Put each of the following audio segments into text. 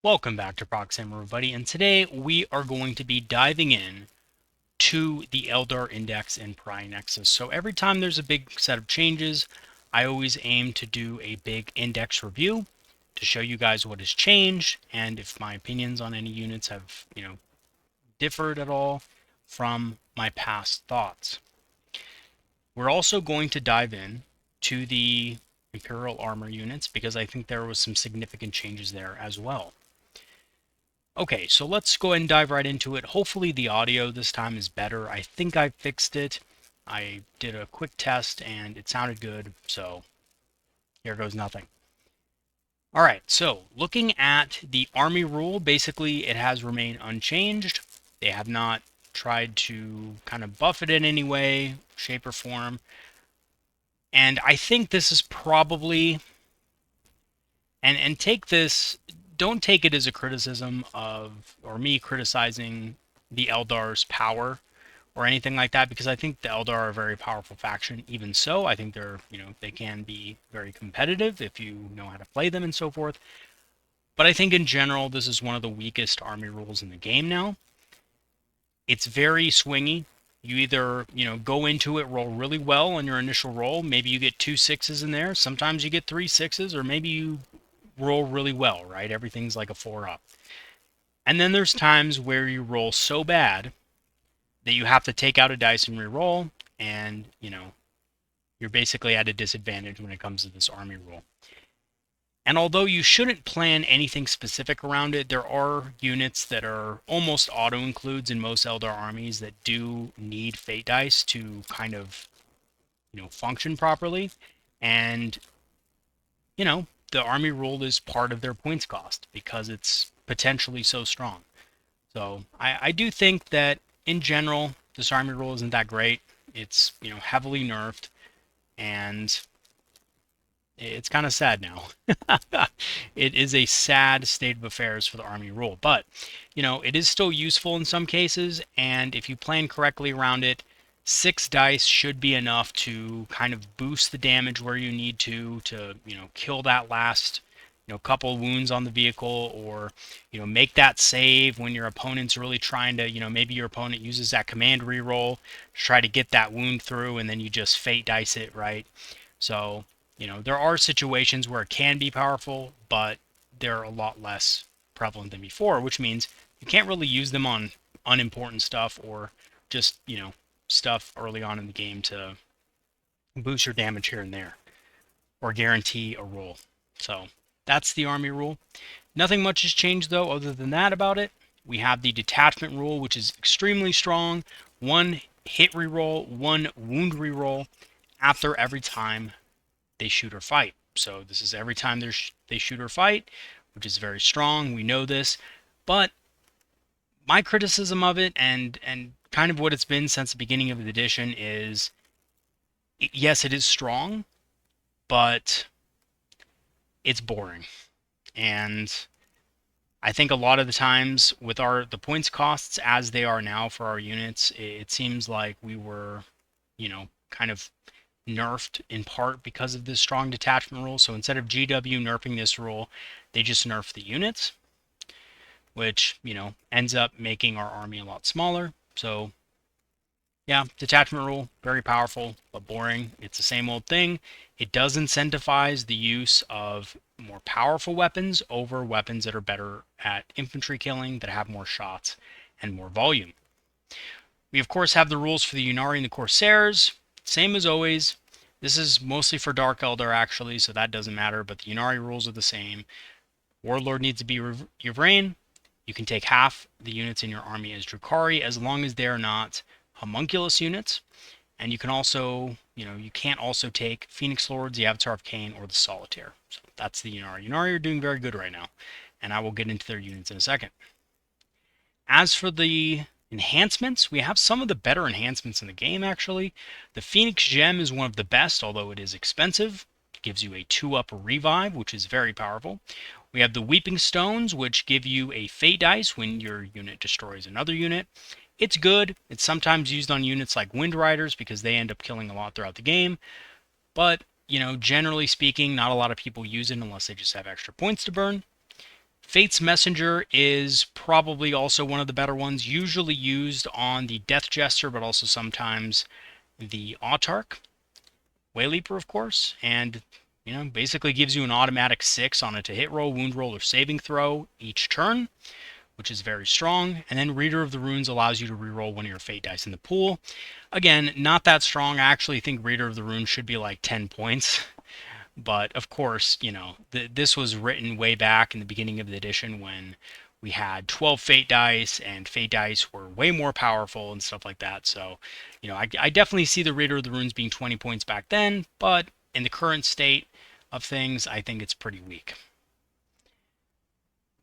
Welcome back to Proxy, everybody, and today we are going to be diving in to the Eldar Index in Pariah Nexus. So every time there's a big set of changes, I always aim to do a big index review to show you guys what has changed and if my opinions on any units have, differed at all from my past thoughts. We're also going to dive in to the Imperial armor units because I think there was some significant changes there as well. Okay, so let's go ahead and dive right into it. Hopefully the audio this time is better. I think I fixed it. I did a quick test and it sounded good, so here goes nothing. All right, so looking at the army rule, basically it has remained unchanged. They have not tried to kind of buff it in any way, shape, or form. And I think this is probably, and take this, don't take it as a criticism of, or me criticizing the Eldar's power or anything like that, because I think the Eldar are a very powerful faction. Even so, I think they're, they can be very competitive if you know how to play them and so forth. But I think in general, this is one of the weakest army rules in the game now. It's very swingy. You either, go into it, roll really well on your initial roll. Maybe you get 2 6s in there. Sometimes you get 3 6s, or maybe you roll really well, right? Everything's like a 4 up. And then there's times where you roll so bad that you have to take out a dice and re-roll, and, you're basically at a disadvantage when it comes to this army rule. And although you shouldn't plan anything specific around it, there are units that are almost auto-includes in most Eldar armies that do need fate dice to kind of, function properly. And, the army rule is part of their points cost because it's potentially so strong. So I do think that in general, this army rule isn't that great. It's, heavily nerfed, and it's kind of sad now. It is a sad state of affairs for the army rule, but, it is still useful in some cases, and if you plan correctly around it, 6 dice should be enough to kind of boost the damage where you need to, kill that last, couple wounds on the vehicle, or, make that save when your opponent's really trying to, maybe your opponent uses that command reroll to try to get that wound through, and then you just fate dice it, right? So, there are situations where it can be powerful, but they're a lot less prevalent than before, which means you can't really use them on unimportant stuff or just, stuff early on in the game to boost your damage here and there or guarantee a roll. So that's the army rule. Nothing much has changed though other than that about it. We have the detachment rule, which is extremely strong. 1 hit reroll, 1 wound reroll after every time they shoot or fight. So this is every time they shoot or fight, which is very strong. We know this, but my criticism of it and kind of what it's been since the beginning of the edition is, yes, it is strong, but it's boring. And I think a lot of the times with the points costs as they are now for our units, it seems like we were, kind of nerfed in part because of this strong detachment rule. So instead of GW nerfing this rule, they just nerf the units, which, ends up making our army a lot smaller. So yeah, detachment rule, very powerful, but boring. It's the same old thing. It does incentivize the use of more powerful weapons over weapons that are better at infantry killing, that have more shots and more volume. We, of course, have the rules for the Ynnari and the Corsairs. Same as always. This is mostly for Dark Eldar, actually, so that doesn't matter, but the Ynnari rules are the same. Warlord needs to be Yvrain. You can take half the units in your army as Drukhari, as long as they're not homunculus units. And you can also, you can't also take Phoenix Lords, the Avatar of Cain, or the Solitaire. So that's the Ynnari. Ynnari are doing very good right now, and I will get into their units in a second. As for the enhancements, we have some of the better enhancements in the game, actually. The Phoenix Gem is one of the best, although it is expensive. It gives you a 2-up revive, which is very powerful. We have the Weeping Stones, which give you a fate dice when your unit destroys another unit. It's good. It's sometimes used on units like Wind Riders because they end up killing a lot throughout the game. But, generally speaking, not a lot of people use it unless they just have extra points to burn. Fate's Messenger is probably also one of the better ones, usually used on the Death Jester, but also sometimes the Autarch. Wayleaper, of course, and basically gives you an automatic 6 on a to hit roll, wound roll, or saving throw each turn, which is very strong. And then Reader of the Runes allows you to reroll one of your fate dice in the pool. Again, not that strong. I actually think Reader of the Runes should be like 10 points. But of course, this was written way back in the beginning of the edition when we had 12 fate dice, and fate dice were way more powerful and stuff like that. So, I definitely see the Reader of the Runes being 20 points back then, but in the current state of things, I think it's pretty weak.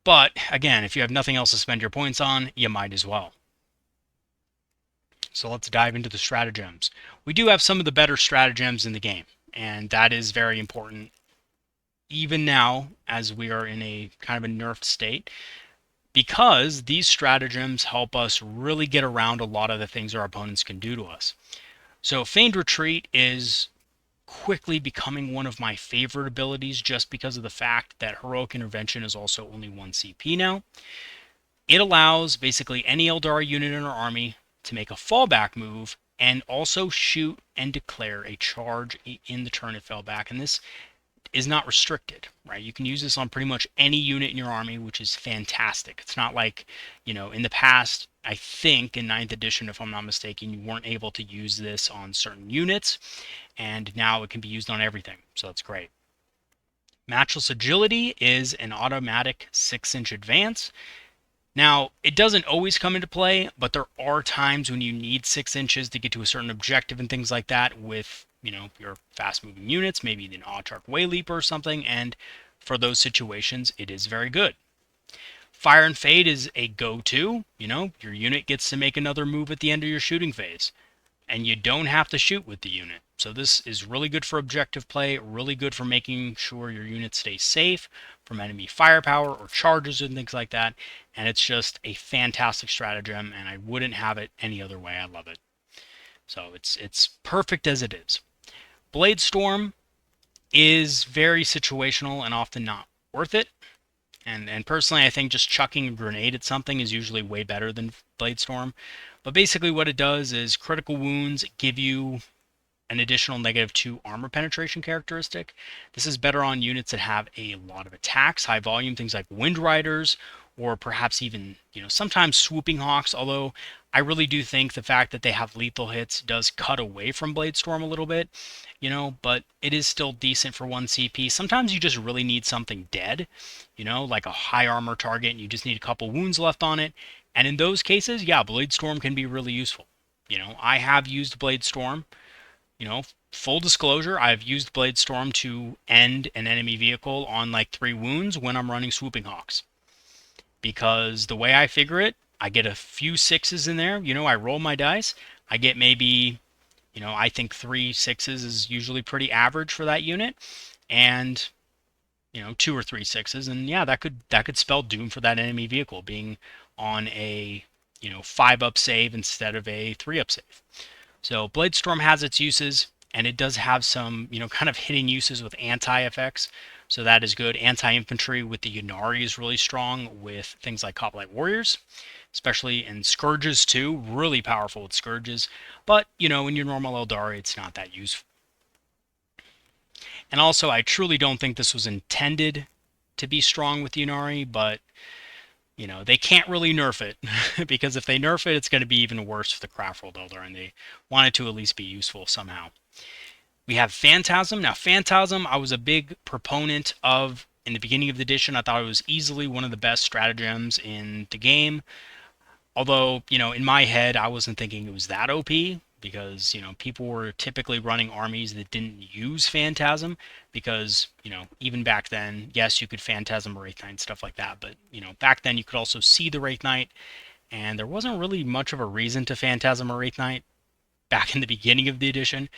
But again, if you have nothing else to spend your points on, you might as well. So let's dive into the stratagems. We do have some of the better stratagems in the game, and that is very important even now as we are in a kind of a nerfed state, because these stratagems help us really get around a lot of the things our opponents can do to us. So Feigned Retreat is quickly becoming one of my favorite abilities just because of the fact that Heroic Intervention is also only 1 CP now. It allows basically any Eldar unit in our army to make a fallback move and also shoot and declare a charge in the turn it fell back. And this is not restricted, right? You can use this on pretty much any unit in your army, which is fantastic. It's not like, in the past, I think in 9th edition, if I'm not mistaken, you weren't able to use this on certain units, and now it can be used on everything, so that's great. Matchless Agility is an automatic 6-inch advance. Now, it doesn't always come into play, but there are times when you need 6 inches to get to a certain objective and things like that with your fast-moving units, maybe an Autarch Wayleaper or something, and for those situations, it is very good. Fire and Fade is a go-to. Your unit gets to make another move at the end of your shooting phase, and you don't have to shoot with the unit. So this is really good for objective play, really good for making sure your unit stays safe from enemy firepower or charges and things like that, and it's just a fantastic stratagem, and I wouldn't have it any other way. I love it. So it's perfect as it is. Blade Storm is very situational and often not worth it. And personally, I think just chucking a grenade at something is usually way better than Blade Storm. But basically what it does is critical wounds give you an additional -2 armor penetration characteristic. This is better on units that have a lot of attacks, high volume, things like Wind Riders, or perhaps even, sometimes Swooping Hawks, although I really do think the fact that they have lethal hits does cut away from Blade Storm a little bit, but it is still decent for 1 CP. Sometimes you just really need something dead, like a high armor target, and you just need a couple wounds left on it. And in those cases, yeah, Blade Storm can be really useful. I have used Blade Storm. Full disclosure, I've used Blade Storm to end an enemy vehicle on like 3 wounds when I'm running Swooping Hawks. Because the way I figure it, I get a few 6s in there. I roll my dice. I get maybe, I think 3 6s is usually pretty average for that unit. And, 2 or 3 6s. And yeah, that could spell doom for that enemy vehicle being on a, 5-up save instead of a 3-up save. So Blade Storm has its uses, and it does have some, kind of hidden uses with anti-effects. So that is good. Anti-infantry with the Ynnari is really strong with things like Hoplite Warriors, especially in Scourges too. Really powerful with Scourges. But, in your normal Eldari, it's not that useful. And also, I truly don't think this was intended to be strong with Ynnari, but they can't really nerf it, because if they nerf it, it's going to be even worse for the Craftworld Eldar, and they want it to at least be useful somehow. We have Phantasm. Now, Phantasm, I was a big proponent of in the beginning of the edition. I thought it was easily one of the best stratagems in the game. Although, in my head, I wasn't thinking it was that OP, because, people were typically running armies that didn't use Phantasm, because, even back then, yes, you could Phantasm a Wraith Knight and stuff like that, but, back then you could also see the Wraith Knight, and there wasn't really much of a reason to Phantasm a Wraith Knight back in the beginning of the edition.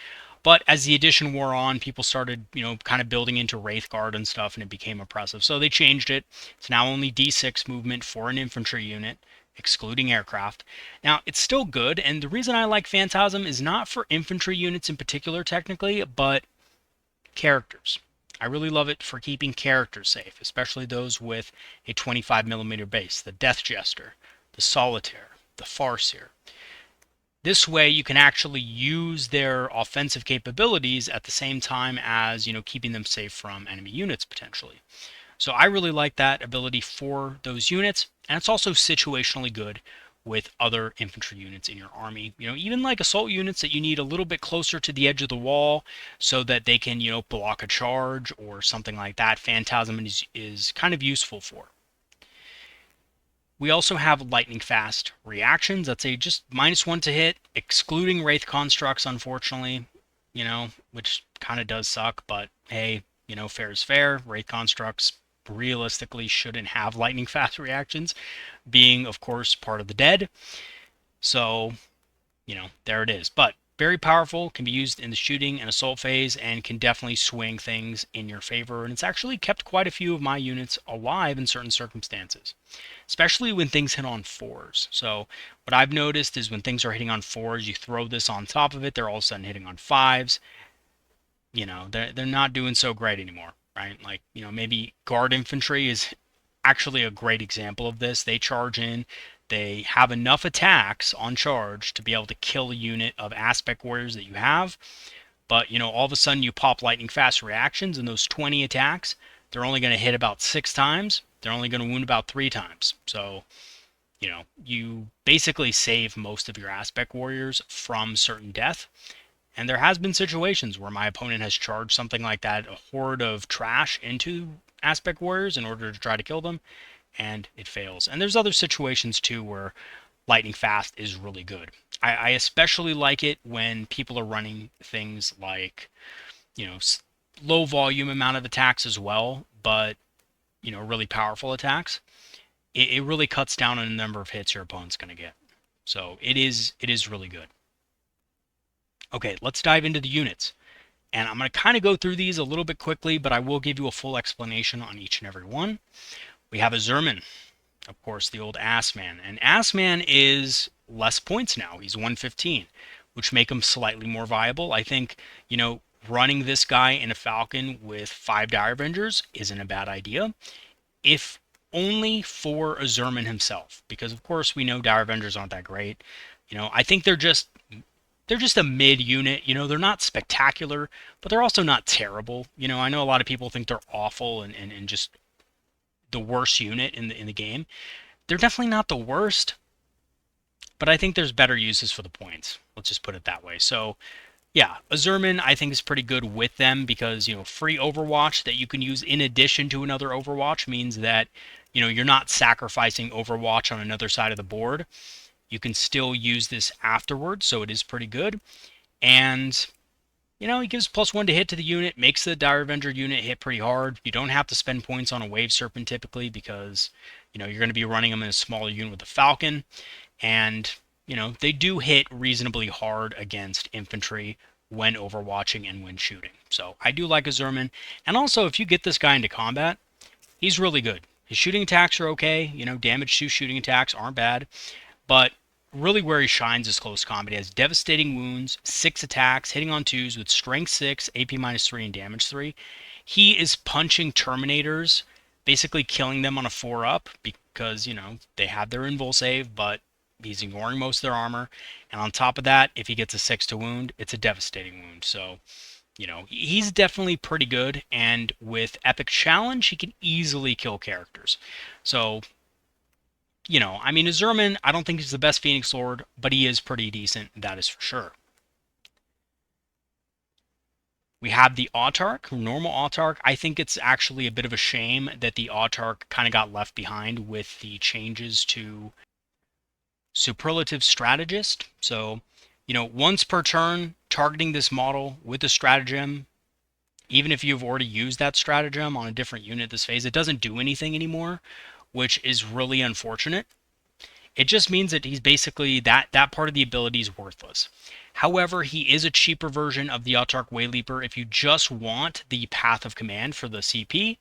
But as the edition wore on, people started, kind of building into Wraith Guard and stuff, and it became oppressive. So they changed it. It's now only D6 movement for an infantry unit, excluding aircraft. Now, it's still good, and the reason I like Phantasm is not for infantry units in particular, technically, but characters. I really love it for keeping characters safe, especially those with a 25mm base, the Death Jester, the Solitaire, the Farseer. This way you can actually use their offensive capabilities at the same time as, keeping them safe from enemy units potentially. So I really like that ability for those units, and it's also situationally good with other infantry units in your army. Even like assault units that you need a little bit closer to the edge of the wall so that they can, block a charge or something like that. Phantasm is kind of useful for. We also have lightning fast reactions. That's a just -1 to hit, excluding wraith constructs, unfortunately, which kind of does suck, but hey, fair is fair. Wraith constructs realistically shouldn't have lightning fast reactions, being, of course, part of the dead. So, there it is. But very powerful, can be used in the shooting and assault phase, and can definitely swing things in your favor. And it's actually kept quite a few of my units alive in certain circumstances, especially when things hit on 4s. So what I've noticed is when things are hitting on 4s, you throw this on top of it, they're all of a sudden hitting on 5s. They're not doing so great anymore, right? Like, maybe guard infantry is actually a great example of this. They charge in, they have enough attacks on charge to be able to kill a unit of aspect warriors that you have, but all of a sudden you pop lightning fast reactions, and those 20 attacks, they're only going to hit about 6 times. They're only going to wound about 3 times. So you basically save most of your aspect warriors from certain death. And there has been situations where my opponent has charged something like that, a horde of trash, into aspect warriors in order to try to kill them, and it fails. And there's other situations too where lightning fast is really good. I especially like it when people are running things like, low volume amount of attacks as well, but, really powerful attacks. It really cuts down on the number of hits your opponent's going to get. So it is really good. Okay, let's dive into the units. And I'm going to kind of go through these a little bit quickly, but I will give you a full explanation on each and every one. We have a Zerman, of course, the old Assman. And Assman is less points now. He's 115, which make him slightly more viable. I think, running this guy in a Falcon with 5 Dire Avengers isn't a bad idea, if only for a Zerman himself, because of course we know Dire Avengers aren't that great. I think they're just a mid unit. They're not spectacular, but they're also not terrible. I know a lot of people think they're awful and just the worst unit in the game. They're definitely not the worst, but I think there's better uses for the points. Let's just put it that way. So yeah, a Zerman I think is pretty good with them because, free Overwatch that you can use in addition to another Overwatch means that, you're not sacrificing Overwatch on another side of the board. You can still use this afterwards, so it is pretty good. And, he gives +1 to hit to the unit, makes the Dire Avenger unit hit pretty hard. You don't have to spend points on a Wave Serpent typically because, you're going to be running them in a smaller unit with a Falcon. And, they do hit reasonably hard against infantry when overwatching and when shooting. So I do like a Zerman. And also, if you get this guy into combat, he's really good. His shooting attacks are okay. Damage to shooting attacks aren't bad. But really where he shines is close combat. He has devastating wounds, 6 attacks, hitting on 2s with strength 6, AP -3, and damage 3. He is punching Terminators, basically killing them on a 4-up because, they have their invul save, but he's ignoring most of their armor. And on top of that, if he gets a 6 to wound, it's a devastating wound. So, he's definitely pretty good. And with Epic Challenge, he can easily kill characters. So, a Zerman, I don't think he's the best Phoenix Lord, but he is pretty decent, that is for sure. We have the Autarch, normal Autarch. I think it's actually a bit of a shame that the Autarch kind of got left behind with the changes to Superlative Strategist. So, once per turn, targeting this model with a stratagem, even if you've already used that stratagem on a different unit this phase, it doesn't do anything anymore, which is really unfortunate. It just means that he's basically, that part of the ability is worthless. However, he is a cheaper version of the Autarch Wayleaper. If you just want the Path of Command for the CP,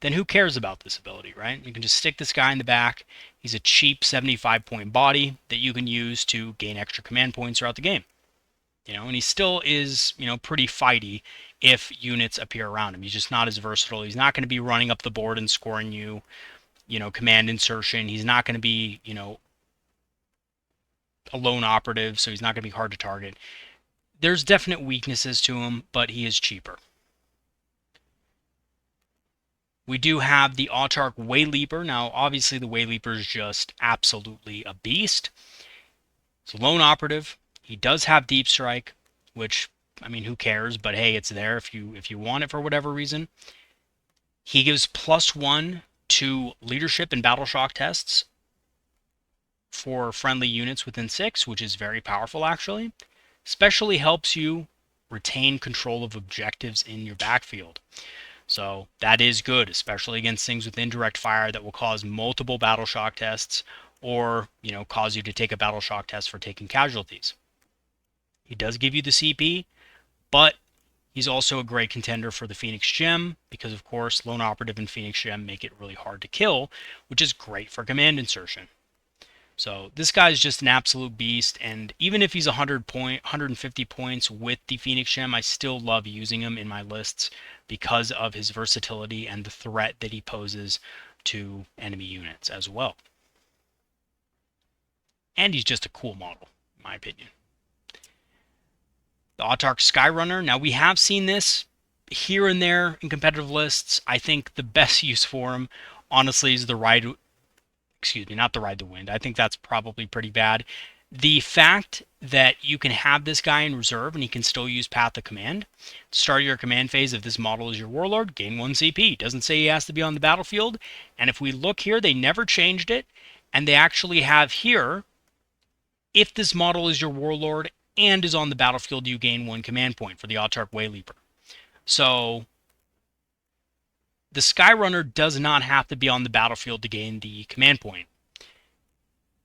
then who cares about this ability, right? You can just stick this guy in the back. He's a cheap 75-point body that you can use to gain extra command points throughout the game. And he still is, pretty fighty if units appear around him. He's just not as versatile. He's not going to be running up the board and scoring you, command insertion. He's not going to be, a lone operative, so he's not going to be hard to target. There's definite weaknesses to him, but he is cheaper. We do have the Autarch Wayleaper. Now, obviously, the Wayleaper is just absolutely a beast. It's a lone operative. He does have Deep Strike, which, I mean, who cares? But hey, it's there if you want it for whatever reason. He gives +1 to leadership and battle shock tests for friendly units within 6, which is very powerful, actually. Especially helps you retain control of objectives in your backfield. So that is good, especially against things with indirect fire that will cause multiple battle shock tests, or, cause you to take a battle shock test for taking casualties. He does give you the CP, but he's also a great contender for the Phoenix Gem, because of course, Lone Operative and Phoenix Gem make it really hard to kill, which is great for command insertion. So this guy's just an absolute beast, and even if he's 150 points with the Phoenix Gem, I still love using him in my lists because of his versatility and the threat that he poses to enemy units as well. And he's just a cool model, in my opinion. The Autarch Skyrunner. Now, we have seen this here and there in competitive lists. I think the best use for him, honestly, is not the Ride the Wind. I think that's probably pretty bad. The fact that you can have this guy in reserve and he can still use Path of Command. Start your command phase, if this model is your warlord, gain 1 CP. Doesn't say he has to be on the battlefield. And if we look here, they never changed it. And they actually have here, if this model is your warlord and is on the battlefield, you gain 1 command point for the Autarch Wayleaper. So the Skyrunner does not have to be on the battlefield to gain the command point.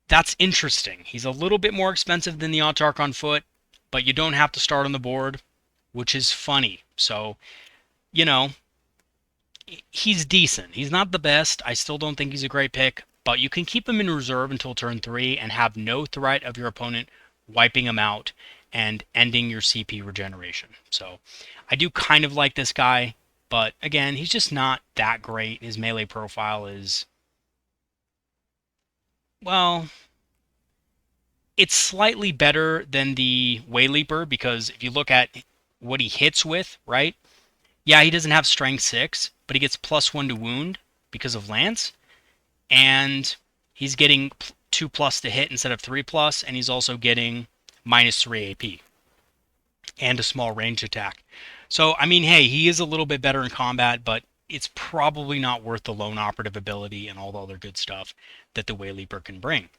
That's interesting. He's a little bit more expensive than the Autarch on foot, but you don't have to start on the board, which is funny. So, he's decent. He's not the best. I still don't think he's a great pick, but you can keep him in reserve until turn 3 and have no threat of your opponent wiping him out and ending your CP regeneration. So I do kind of like this guy, but again, he's just not that great. His melee profile is, well, it's slightly better than the Wayleaper, because if you look at what he hits with, right? Yeah, he doesn't have strength 6, but he gets +1 to wound because of lance, and he's getting 2+ to hit instead of 3+, and he's also getting -3 AP and a small range attack. So, I mean, hey, he is a little bit better in combat, but it's probably not worth the lone operative ability and all the other good stuff that the Wayleaper can bring.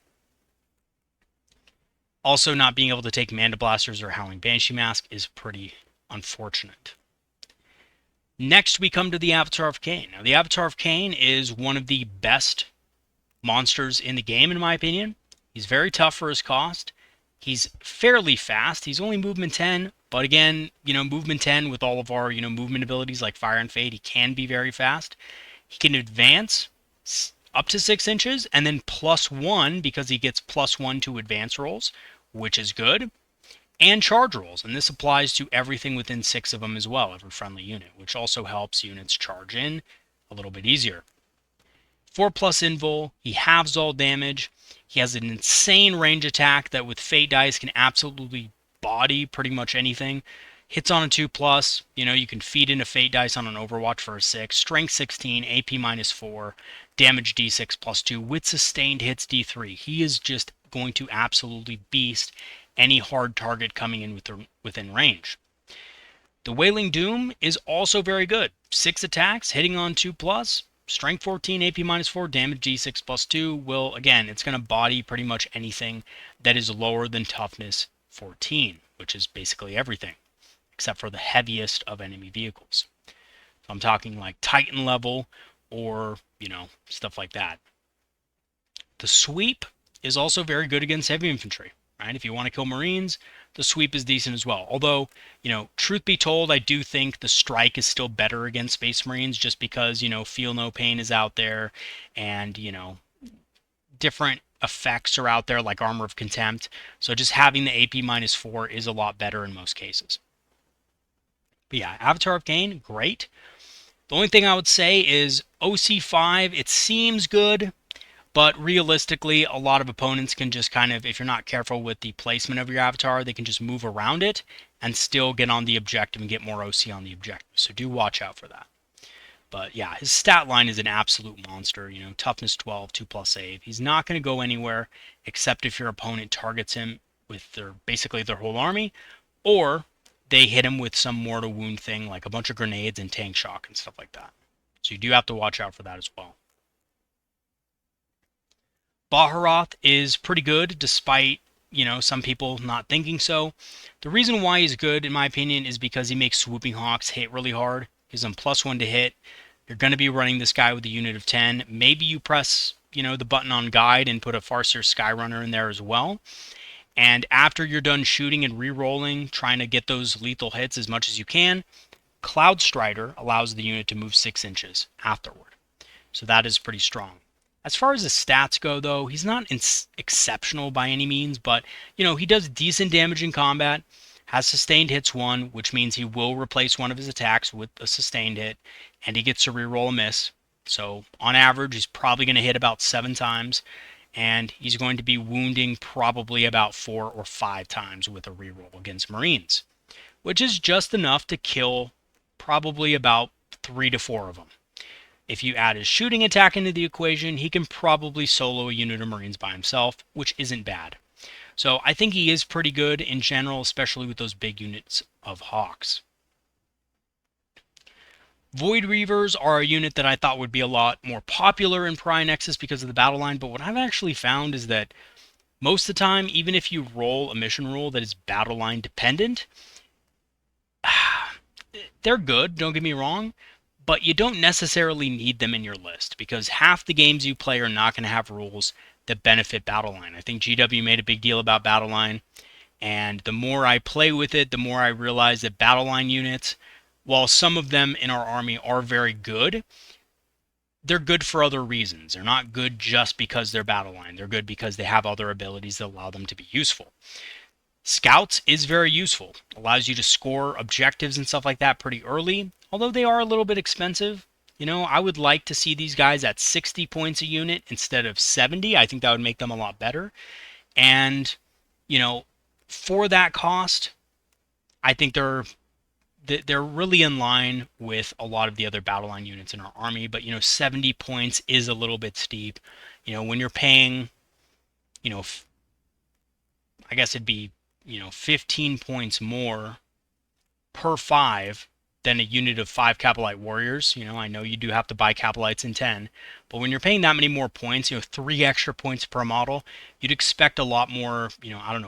Also, not being able to take Manda Blasters or Howling Banshee Mask is pretty unfortunate. Next, we come to the Avatar of Khaine. Now, the Avatar of Khaine is one of the best monsters in the game, in my opinion. He's very tough for his cost. He's fairly fast. He's only movement 10, but again, movement 10 with all of our, movement abilities like Fire and Fade, he can be very fast. He can advance up to 6 inches, and then +1 because he gets +1 to advance rolls, which is good, and charge rolls. And this applies to everything within 6 of them as well, every friendly unit, which also helps units charge in a little bit easier. 4+ invul, he halves all damage. He has an insane range attack that with Fate dice can absolutely body pretty much anything. Hits on a 2+, you can feed in a Fate dice on an Overwatch for a 6. Strength 16, AP -4, damage D6 +2, with sustained hits D3. He is just going to absolutely beast any hard target coming in within range. The Wailing Doom is also very good. 6 attacks, hitting on 2+, strength 14, AP -4, damage D6 +2 will, again, it's going to body pretty much anything that is lower than toughness 14, which is basically everything, except for the heaviest of enemy vehicles. So I'm talking like Titan level or, stuff like that. The Sweep is also very good against heavy infantry, right? If you want to kill Marines, the Sweep is decent as well. Although, truth be told, I do think the Strike is still better against Space Marines just because, Feel No Pain is out there and, different effects are out there like Armor of Contempt. So just having the AP -4 is a lot better in most cases. But yeah, Avatar of Cain, great. The only thing I would say is OC5, it seems good, but realistically, a lot of opponents can just kind of, if you're not careful with the placement of your avatar, they can just move around it and still get on the objective and get more OC on the objective. So do watch out for that. But yeah, his stat line is an absolute monster. You know, toughness 12, 2+ save. He's not going to go anywhere except if your opponent targets him with basically their whole army, or they hit him with some mortal wound thing like a bunch of grenades and tank shock and stuff like that. So you do have to watch out for that as well. Baharoth is pretty good despite, some people not thinking so. The reason why he's good, in my opinion, is because he makes Swooping Hawks hit really hard. Gives them +1 to hit. You're going to be running this guy with a unit of 10. Maybe you press, the button on guide and put a Farseer Skyrunner in there as well. And after you're done shooting and re-rolling, trying to get those lethal hits as much as you can, Cloud Strider allows the unit to move 6 inches afterward. So that is pretty strong. As far as his stats go, though, he's not exceptional by any means, but, he does decent damage in combat, has sustained hits 1, which means he will replace one of his attacks with a sustained hit, and he gets to reroll a miss. So, on average, he's probably going to hit about 7 times, and he's going to be wounding probably about 4 or 5 times with a reroll against Marines, which is just enough to kill probably about 3 to 4 of them. If you add his shooting attack into the equation, he can probably solo a unit of Marines by himself, which isn't bad. So I think he is pretty good in general, especially with those big units of Hawks. Void Reavers are a unit that I thought would be a lot more popular in Pariah Nexus because of the battle line, but what I've actually found is that most of the time, even if you roll a mission rule that is battle line dependent, they're good, don't get me wrong, but you don't necessarily need them in your list because half the games you play are not going to have rules that benefit Battleline. I think GW made a big deal about Battleline, and the more I play with it, the more I realize that Battleline units, while some of them in our army are very good, they're good for other reasons. They're not good just because they're Battleline. They're good because they have other abilities that allow them to be useful. Scouts is very useful. Allows you to score objectives and stuff like that pretty early, although they are a little bit expensive. I would like to see these guys at 60 points a unit instead of 70. I think that would make them a lot better. And, for that cost, I think they're really in line with a lot of the other battle line units in our army. But, 70 points is a little bit steep. When you're paying, I guess it'd be 15 points more per 5 than a unit of 5 Capellite Warriors. I know you do have to buy Capellites in 10, but when you're paying that many more points, 3 extra points per model, you'd expect a lot more,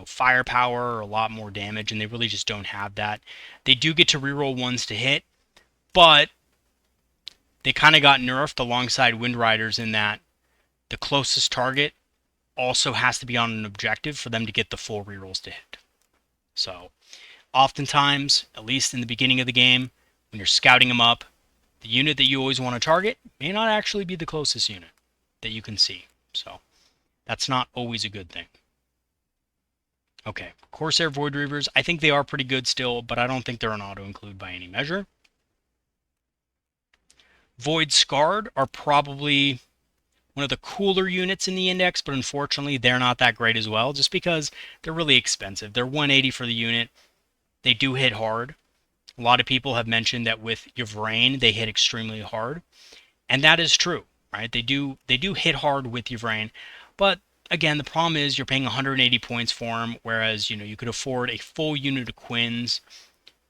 firepower or a lot more damage, and they really just don't have that. They do get to reroll ones to hit, but they kind of got nerfed alongside Wind Riders in that the closest target also has to be on an objective for them to get the full rerolls to hit. So, oftentimes, at least in the beginning of the game, when you're scouting them up, the unit that you always want to target may not actually be the closest unit that you can see. So, that's not always a good thing. Okay, Corsair Void Reavers, I think they are pretty good still, but I don't think they're an auto-include by any measure. Void Scarred are probably one of the cooler units in the index, but unfortunately they're not that great as well, just because they're really expensive. They're 180 for the unit. They do hit hard. A lot of people have mentioned that with Yvrain, they hit extremely hard, and that is true, right? They do hit hard with Yvrain, but again, the problem is you're paying 180 points for them, whereas you could afford a full unit of Quins.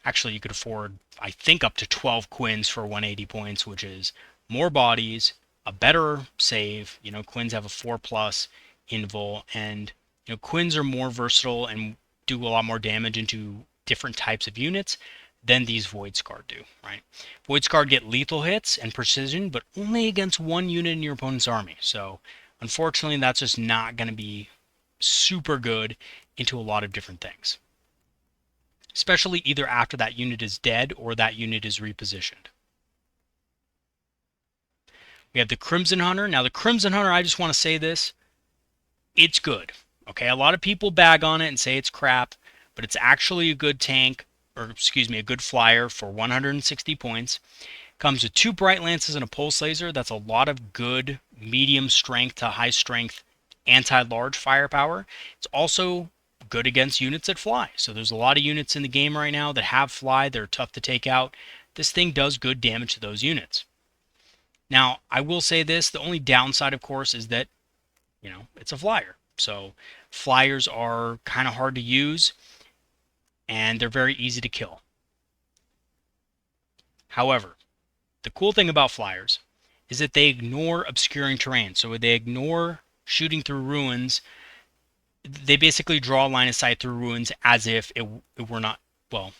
Actually, you could afford, I think, up to 12 Quins for 180 points, which is more bodies, a better save. Quins have a 4+ invul, and Quins are more versatile and do a lot more damage into different types of units than these Void Scarred do, right? Void Scarred get lethal hits and precision, but only against one unit in your opponent's army. So, unfortunately, that's just not going to be super good into a lot of different things. Especially either after that unit is dead or that unit is repositioned. We have the Crimson Hunter. Now, the Crimson Hunter, I just want to say this. It's good. Okay, a lot of people bag on it and say it's crap, but it's actually a good tank a good flyer for 160 points. Comes with 2 bright lances and a pulse laser. That's a lot of good medium strength to high strength anti-large firepower. It's also good against units that fly. So there's a lot of units in the game right now that have fly. They're tough to take out. This thing does good damage to those units. Now, I will say this, the only downside, of course, is that, it's a flyer. So flyers are kind of hard to use, and they're very easy to kill. However, the cool thing about flyers is that they ignore obscuring terrain. So they ignore shooting through ruins. They basically draw a line of sight through ruins as if it were not, well,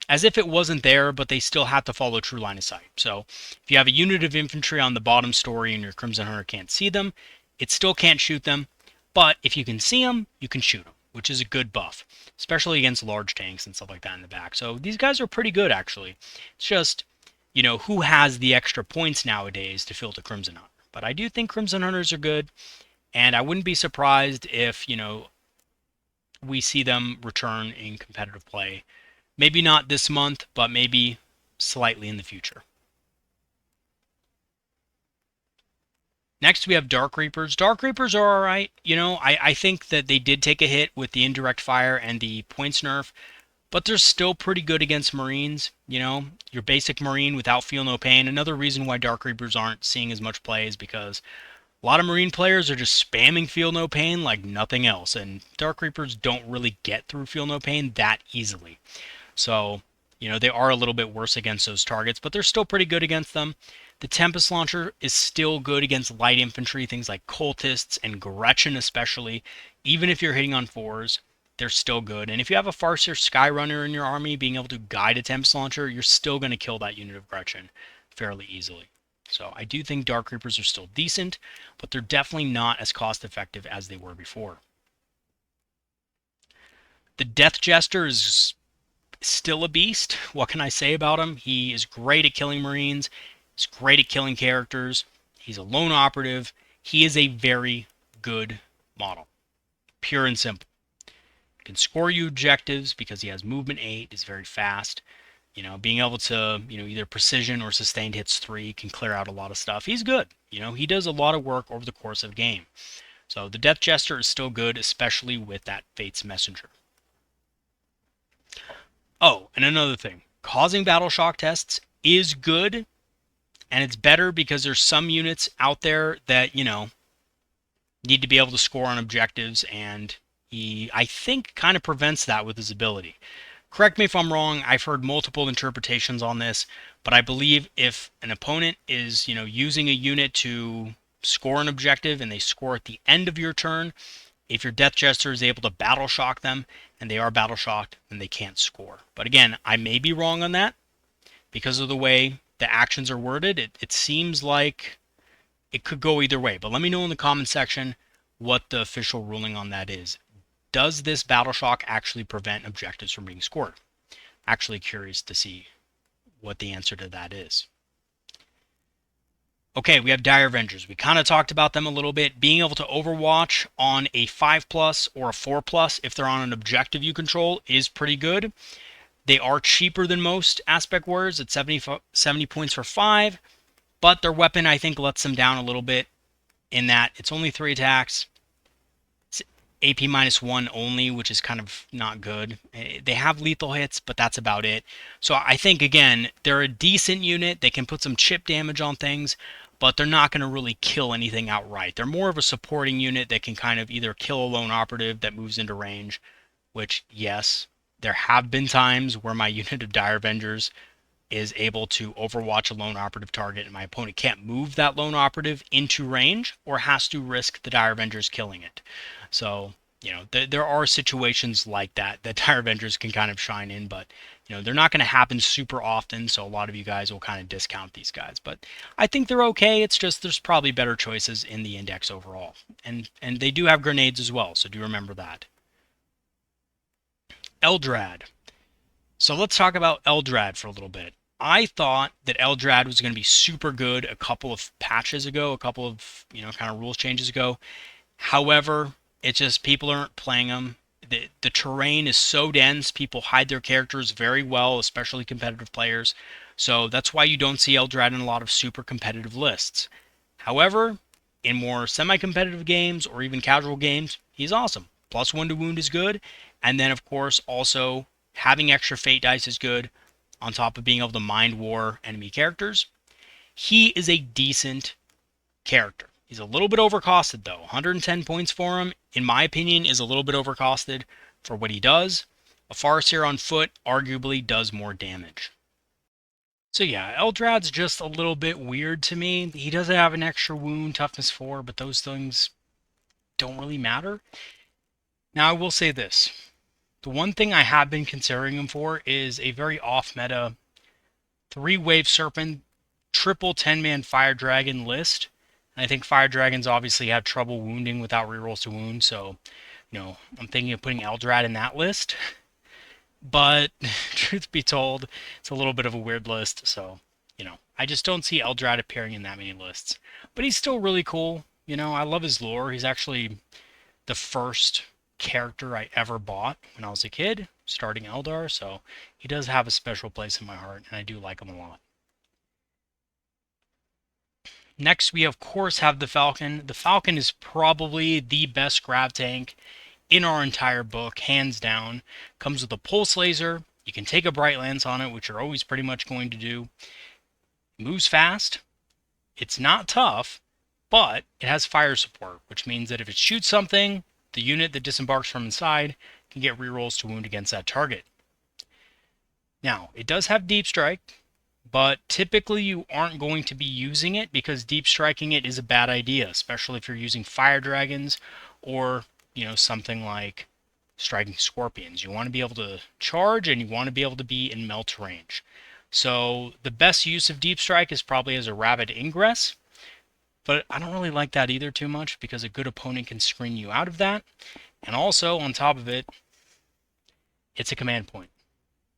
as if it wasn't there, but they still have to follow true line of sight. So if you have a unit of infantry on the bottom story and your Crimson Hunter can't see them, it still can't shoot them. But if you can see them, you can shoot them, which is a good buff, especially against large tanks and stuff like that in the back. So these guys are pretty good, actually. It's just, who has the extra points nowadays to fill the Crimson Hunter? But I do think Crimson Hunters are good, and I wouldn't be surprised if, we see them return in competitive play. Maybe not this month, but maybe slightly in the future. Next, we have Dark Reapers. Dark Reapers are alright. I think that they did take a hit with the indirect fire and the points nerf, but they're still pretty good against Marines. Your basic Marine without feel no pain. Another reason why Dark Reapers aren't seeing as much play is because a lot of Marine players are just spamming feel no pain like nothing else, and Dark Reapers don't really get through feel no pain that easily. So, they are a little bit worse against those targets, but they're still pretty good against them. The Tempest Launcher is still good against light infantry, things like cultists and Gretchen especially. Even if you're hitting on 4s, they're still good. And if you have a Farseer Skyrunner in your army, being able to guide a Tempest Launcher, you're still going to kill that unit of Gretchen fairly easily. So I do think Dark Reapers are still decent, but they're definitely not as cost effective as they were before. The Death Jester is still a beast. What can I say about him? He is great at killing Marines. He's great at killing characters. He's a lone operative. He is a very good model. Pure and simple. Can score you objectives because he has movement 8, is very fast. Being able to, either precision or sustained hits 3 can clear out a lot of stuff. He's good. He does a lot of work over the course of the game. So the Death Jester is still good, especially with that Fate's Messenger. Oh, and another thing. Causing battle shock tests is good, and it's better because there's some units out there that, need to be able to score on objectives, and he, I think, kind of prevents that with his ability. Correct me if I'm wrong, I've heard multiple interpretations on this, but I believe if an opponent is, using a unit to score an objective and they score at the end of your turn, if your Death Jester is able to battle shock them, and they are battle shocked, then they can't score. But again, I may be wrong on that. Because of the way the actions are worded, it seems like it could go either way. But let me know in the comment section what the official ruling on that is. Does this battle shock actually prevent objectives from being scored? Actually curious to see what the answer to that is. Okay, we have Dire Avengers. We kind of talked about them a little bit. Being able to overwatch on a 5+ or a 4+, if they're on an objective you control, is pretty good. They are cheaper than most Aspect Warriors at 70 points for 5, but their weapon, I think, lets them down a little bit in that it's only 3 attacks. It's AP -1 only, which is kind of not good. They have lethal hits, but that's about it. So I think, again, they're a decent unit. They can put some chip damage on things, but they're not going to really kill anything outright. They're more of a supporting unit that can kind of either kill a lone operative that moves into range, which, yes, there have been times where my unit of Dire Avengers is able to overwatch a lone operative target and my opponent can't move that lone operative into range or has to risk the Dire Avengers killing it. So, there are situations like that Dire Avengers can kind of shine in, but they're not going to happen super often, so a lot of you guys will kind of discount these guys. But I think they're okay. It's just there's probably better choices in the index overall. And they do have grenades as well, so do remember that. Eldrad. So let's talk about Eldrad for a little bit. I thought that Eldrad was going to be super good a couple of patches ago, a couple of, kind of rules changes ago. However, it's just people aren't playing them. The terrain is so dense, people hide their characters very well, especially competitive players. So that's why you don't see Eldrad in a lot of super competitive lists. However, in more semi-competitive games or even casual games, he's awesome. +1 to wound is good, and then of course also having extra fate dice is good, on top of being able to mind war enemy characters. He is a decent character. He's a little bit overcosted though. 110 points for him, in my opinion, is a little bit overcosted for what he does. A Farseer on foot arguably does more damage. So yeah, Eldrad's just a little bit weird to me. He doesn't have an extra wound, toughness 4, but those things don't really matter. Now I will say this. The one thing I have been considering him for is a very off-meta 3-wave Serpent, triple 10-man Fire Dragon list. And I think Fire Dragons obviously have trouble wounding without rerolls to wound, so I'm thinking of putting Eldrad in that list. But truth be told, it's a little bit of a weird list, so I just don't see Eldrad appearing in that many lists. But he's still really cool. I love his lore. He's actually the first character I ever bought when I was a kid, starting Eldar, so he does have a special place in my heart, and I do like him a lot. Next, we of course have the Falcon. The Falcon is probably the best grav tank in our entire book, hands down. Comes with a pulse laser. You can take a Bright Lance on it, which you're always pretty much going to do. Moves fast. It's not tough, but it has fire support, which means that if it shoots something, the unit that disembarks from inside can get rerolls to wound against that target. Now, it does have Deep Strike, but typically you aren't going to be using it because deep striking it is a bad idea, especially if you're using Fire Dragons or, something like striking Scorpions. You want to be able to charge and you want to be able to be in melt range. So the best use of Deep Strike is probably as a rapid ingress, but I don't really like that either too much because a good opponent can screen you out of that. And also, on top of it, it's a command point,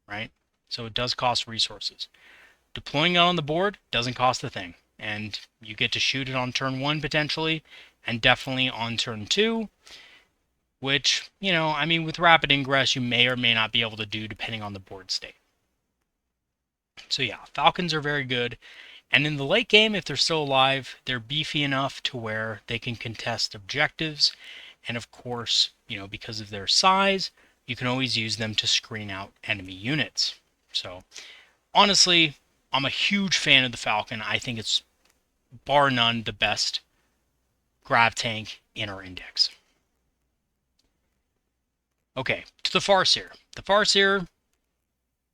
right? So it does cost resources. Deploying it on the board doesn't cost a thing, and you get to shoot it on turn 1 potentially, and definitely on turn 2, which, with rapid ingress you may or may not be able to do depending on the board state. So yeah, Falcons are very good, and in the late game, if they're still alive, they're beefy enough to where they can contest objectives, and of course, because of their size, you can always use them to screen out enemy units. So honestly, I'm a huge fan of the Falcon. I think it's, bar none, the best grav tank in our index. Okay, to the Farseer. The Farseer,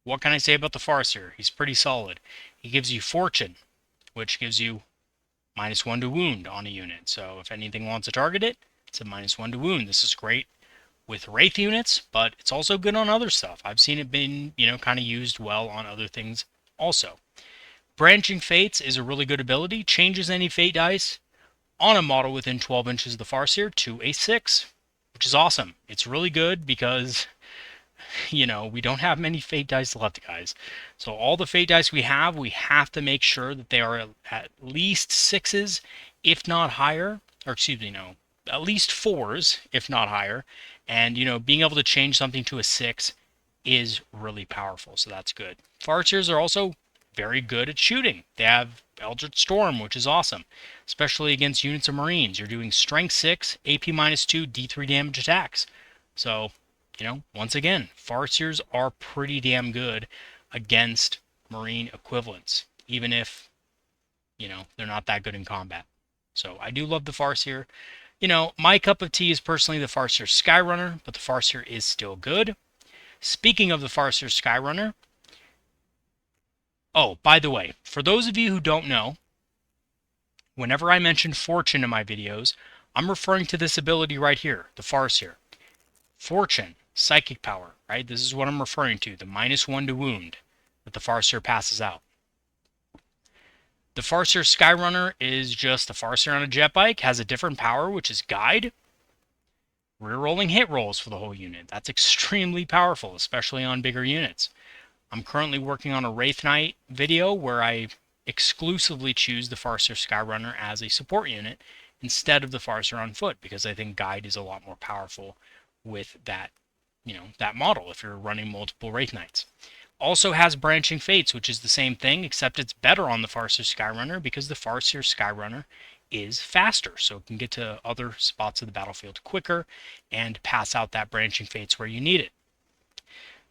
what can I say about the Farseer? He's pretty solid. He gives you Fortune, which gives you -1 to wound on a unit. So if anything wants to target it, it's a -1 to wound. This is great with Wraith units, but it's also good on other stuff. I've seen it been, kind of used well on other things also. Branching Fates is a really good ability. Changes any fate dice on a model within 12 inches of the Farseer to a 6, which is awesome. It's really good because, we don't have many fate dice left, guys. So all the fate dice we have to make sure that they are at least 6s, if not higher. Or excuse me, no, at least 4s, if not higher. And, being able to change something to a 6 is really powerful, so that's good. Farseers are also very good at shooting. They have Eldritch Storm, which is awesome, especially against units of Marines. You're doing Strength 6, AP -2, D3 damage attacks. So, once again, Farseers are pretty damn good against Marine equivalents, even if, they're not that good in combat. So I do love the Farseer. My cup of tea is personally the Farseer Skyrunner, but the Farseer is still good. Speaking of the Farseer Skyrunner, oh, by the way, for those of you who don't know, whenever I mention Fortune in my videos, I'm referring to this ability right here, the Farseer. Fortune, psychic power, right? This is what I'm referring to, the -1 to wound that the Farseer passes out. The Farseer Skyrunner is just a Farseer on a jet bike, has a different power, which is Guide. Rerolling hit rolls for the whole unit. That's extremely powerful, especially on bigger units. I'm currently working on a Wraith Knight video where I exclusively choose the Farseer Skyrunner as a support unit instead of the Farseer on foot, because I think Guide is a lot more powerful with that that model if you're running multiple Wraith Knights. Also has Branching Fates, which is the same thing, except it's better on the Farseer Skyrunner because the Farseer Skyrunner is faster, so it can get to other spots of the battlefield quicker and pass out that Branching Fates where you need it.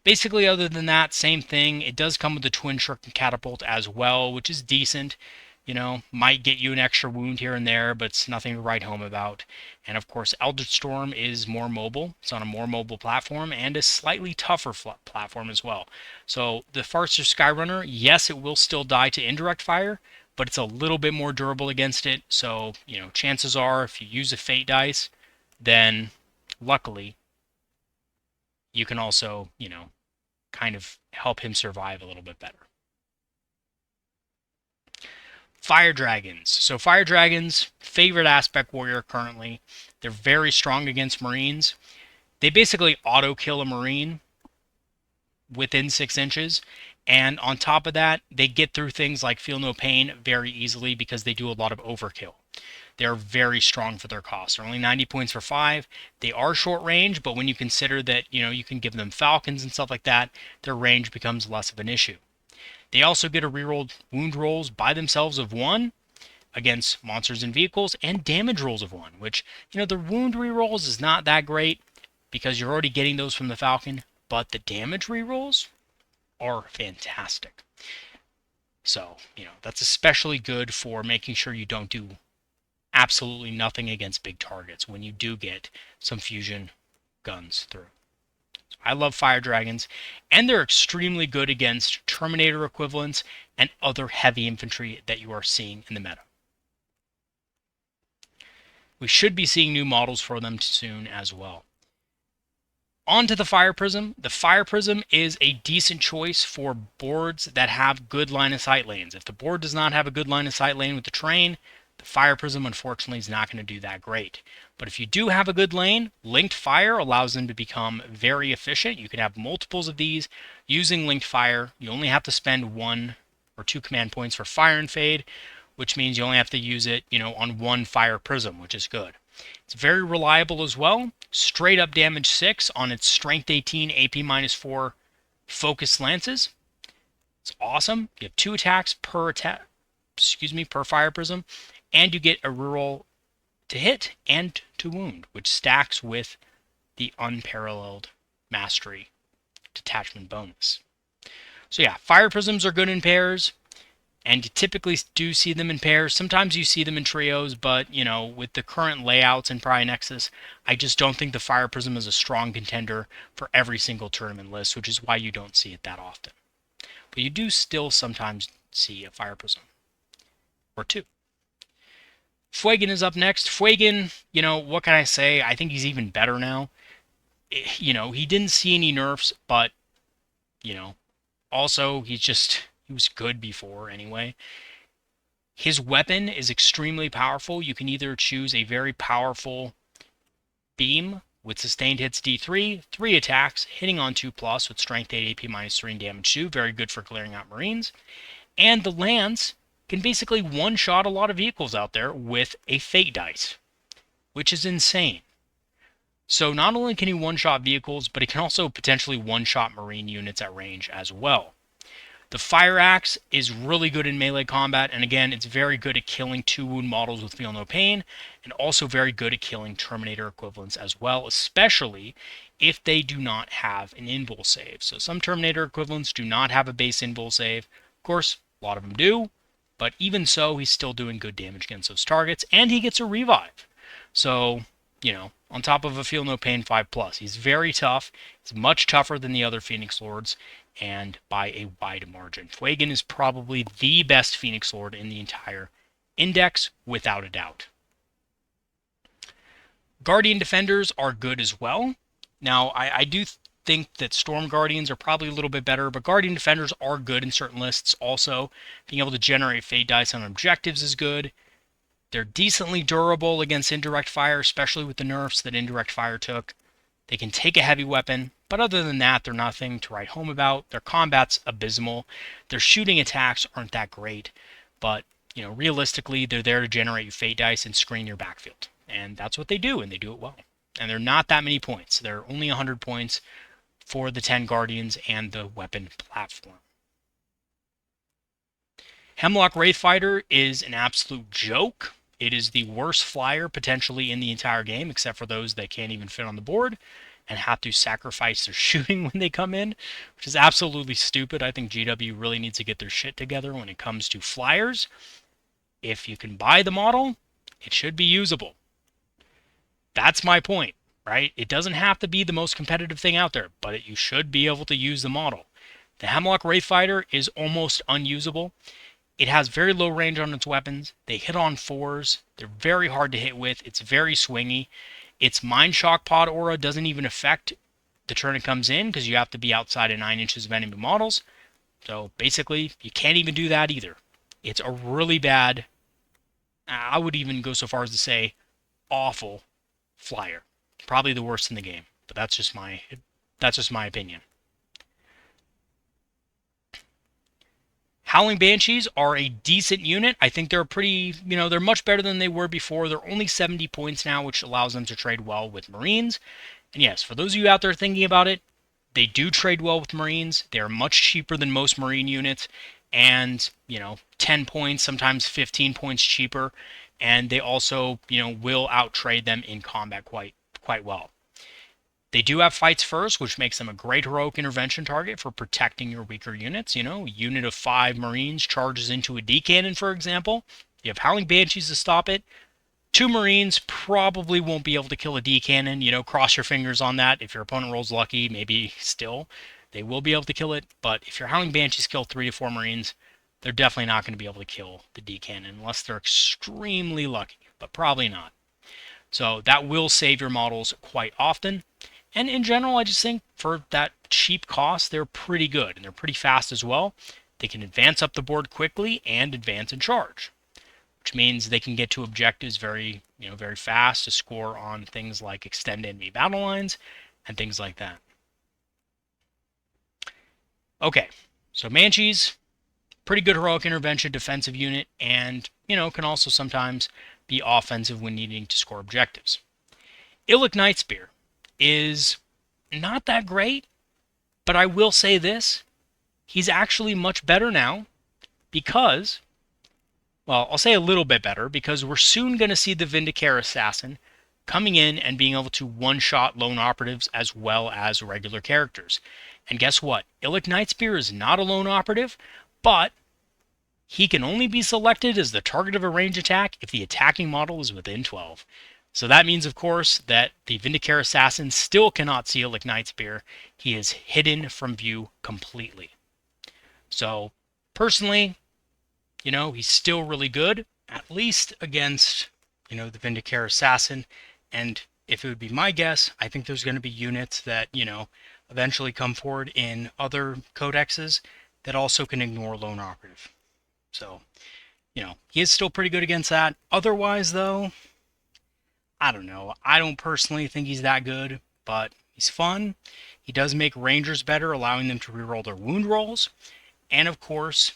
Basically, other than that, same thing. It does come with the Twin Shuriken Catapult as well, which is decent. Might get you an extra wound here and there, but it's nothing to write home about. And of course, Eldritch Storm is more mobile. It's on a more mobile platform and a slightly tougher platform as well. So the Farseer Skyrunner, yes, it will still die to indirect fire, but it's a little bit more durable against it. So, chances are if you use a Fate dice, then luckily you can also, kind of help him survive a little bit better. Fire Dragons. So Fire Dragons, favorite aspect warrior currently. They're very strong against Marines. They basically auto-kill a Marine within 6 inches. And on top of that, they get through things like Feel No Pain very easily because they do a lot of overkill. They're very strong for their cost. They're only 90 points for 5. They are short range, but when you consider that, you can give them falcons and stuff like that, their range becomes less of an issue. They also get a rerolled wound rolls by themselves of 1 against monsters and vehicles, and damage rolls of 1, which, the wound rerolls is not that great because you're already getting those from the falcon, but the damage rerolls are fantastic. So, that's especially good for making sure you don't do absolutely nothing against big targets when you do get some fusion guns through. So I love Fire Dragons, and they're extremely good against Terminator equivalents and other heavy infantry that you are seeing in the meta. We should be seeing new models for them soon as well. On to the Fire Prism. The Fire Prism is a decent choice for boards that have good line of sight lanes. If the board does not have a good line of sight lane with the terrain, the Fire Prism, unfortunately, is not going to do that great. But if you do have a good lane, Linked Fire allows them to become very efficient. You can have multiples of these using Linked Fire. You only have to spend 1 or 2 command points for Fire and Fade, which means you only have to use it, on 1 Fire Prism, which is good. It's very reliable as well. Straight up damage 6 on its Strength 18, AP -4 Focused Lances. It's awesome. You have 2 attacks per Fire Prism. And you get a reroll to hit and to wound, which stacks with the Unparalleled Mastery Detachment bonus. So yeah, Fire Prisms are good in pairs, and you typically do see them in pairs. Sometimes you see them in trios, but, with the current layouts in Pariah Nexus, I just don't think the Fire Prism is a strong contender for every single tournament list, which is why you don't see it that often. But you do still sometimes see a Fire Prism or 2. Fuegan is up next. Fuegan, what can I say? I think he's even better now. He didn't see any nerfs, but, also he was good before anyway. His weapon is extremely powerful. You can either choose a very powerful beam with sustained hits D3, 3 attacks, hitting on 2+ with strength 8, AP -3, and damage 2. Very good for clearing out Marines. And the lance can basically one-shot a lot of vehicles out there with a Fate dice, which is insane. So not only can he one-shot vehicles, but he can also potentially one-shot Marine units at range as well. The Fire Axe is really good in melee combat, and again, it's very good at killing 2-wound models with Feel No Pain, and also very good at killing Terminator equivalents as well, especially if they do not have an invul save. So some Terminator equivalents do not have a base invul save. Of course, a lot of them do. But even so, he's still doing good damage against those targets, and he gets a revive. So, on top of a Feel No Pain 5+, he's very tough. He's much tougher than the other Phoenix Lords, and by a wide margin. Fuegan is probably the best Phoenix Lord in the entire index, without a doubt. Guardian Defenders are good as well. Now, I do think that Storm Guardians are probably a little bit better, but Guardian Defenders are good in certain lists also. Being able to generate Fate dice on objectives is good. They're decently durable against indirect fire, especially with the nerfs that indirect fire took. They can take a heavy weapon, but other than that, they're nothing to write home about. Their combat's abysmal. Their shooting attacks aren't that great, but, realistically, they're there to generate Fate dice and screen your backfield. And that's what they do, and they do it well. And they're not that many points. They're only 100 points for the 10 Guardians and the weapon platform. Hemlock Wraith Fighter is an absolute joke. It is the worst flyer potentially in the entire game, except for those that can't even fit on the board and have to sacrifice their shooting when they come in, which is absolutely stupid. I think GW really needs to get their shit together when it comes to flyers. If you can buy the model, it should be usable. That's my point, right? It doesn't have to be the most competitive thing out there, but you should be able to use the model. The Hemlock Wraith Fighter is almost unusable. It has very low range on its weapons. They hit on 4s. They're very hard to hit with. It's very swingy. Its Mind Shock Pod aura doesn't even affect the turn it comes in because you have to be outside of 9 inches of enemy models. So basically, you can't even do that either. It's a really bad, I would even go so far as to say, awful flyer. Probably the worst in the game, but that's just my opinion. Howling Banshees are a decent unit. I think they're pretty, they're much better than they were before. They're only 70 points now, which allows them to trade well with Marines. And yes, for those of you out there thinking about it, they do trade well with Marines. They're much cheaper than most Marine units. And, 10 points, sometimes 15 points cheaper. And they also, will outtrade them in combat quite well. They do have fights first, which makes them a great heroic intervention target for protecting your weaker units. A unit of 5 Marines charges into a D cannon, for example. You have Howling Banshees to stop it. 2 Marines probably won't be able to kill a D cannon. Cross your fingers on that. If your opponent rolls lucky, maybe still they will be able to kill it. But if your Howling Banshees kill 3 to 4 Marines, they're definitely not going to be able to kill the D cannon unless they're extremely lucky, but probably not. So that will save your models quite often. And in general, I just think for that cheap cost, they're pretty good. And they're pretty fast as well. They can advance up the board quickly and advance and charge, which means they can get to objectives very fast to score on things like extend enemy battle lines and things like that. Okay, so Banshees, pretty good heroic intervention defensive unit, and, can also sometimes be offensive when needing to score objectives. Illic Nightspear is not that great, but I will say this. He's actually much better now because, well, I'll say a little bit better because we're soon going to see the Vindicare Assassin coming in and being able to one-shot lone operatives as well as regular characters. And guess what? Illic Nightspear is not a lone operative, but he can only be selected as the target of a range attack if the attacking model is within 12. So that means, of course, that the Vindicare Assassin still cannot see Illic Nightspear. He is hidden from view completely. So, personally, he's still really good, at least against, the Vindicare Assassin. And if it would be my guess, I think there's going to be units that, eventually come forward in other codexes that also can ignore lone operative. So, he is still pretty good against that. Otherwise, though, I don't know. I don't personally think he's that good, but he's fun. He does make Rangers better, allowing them to reroll their wound rolls. And of course,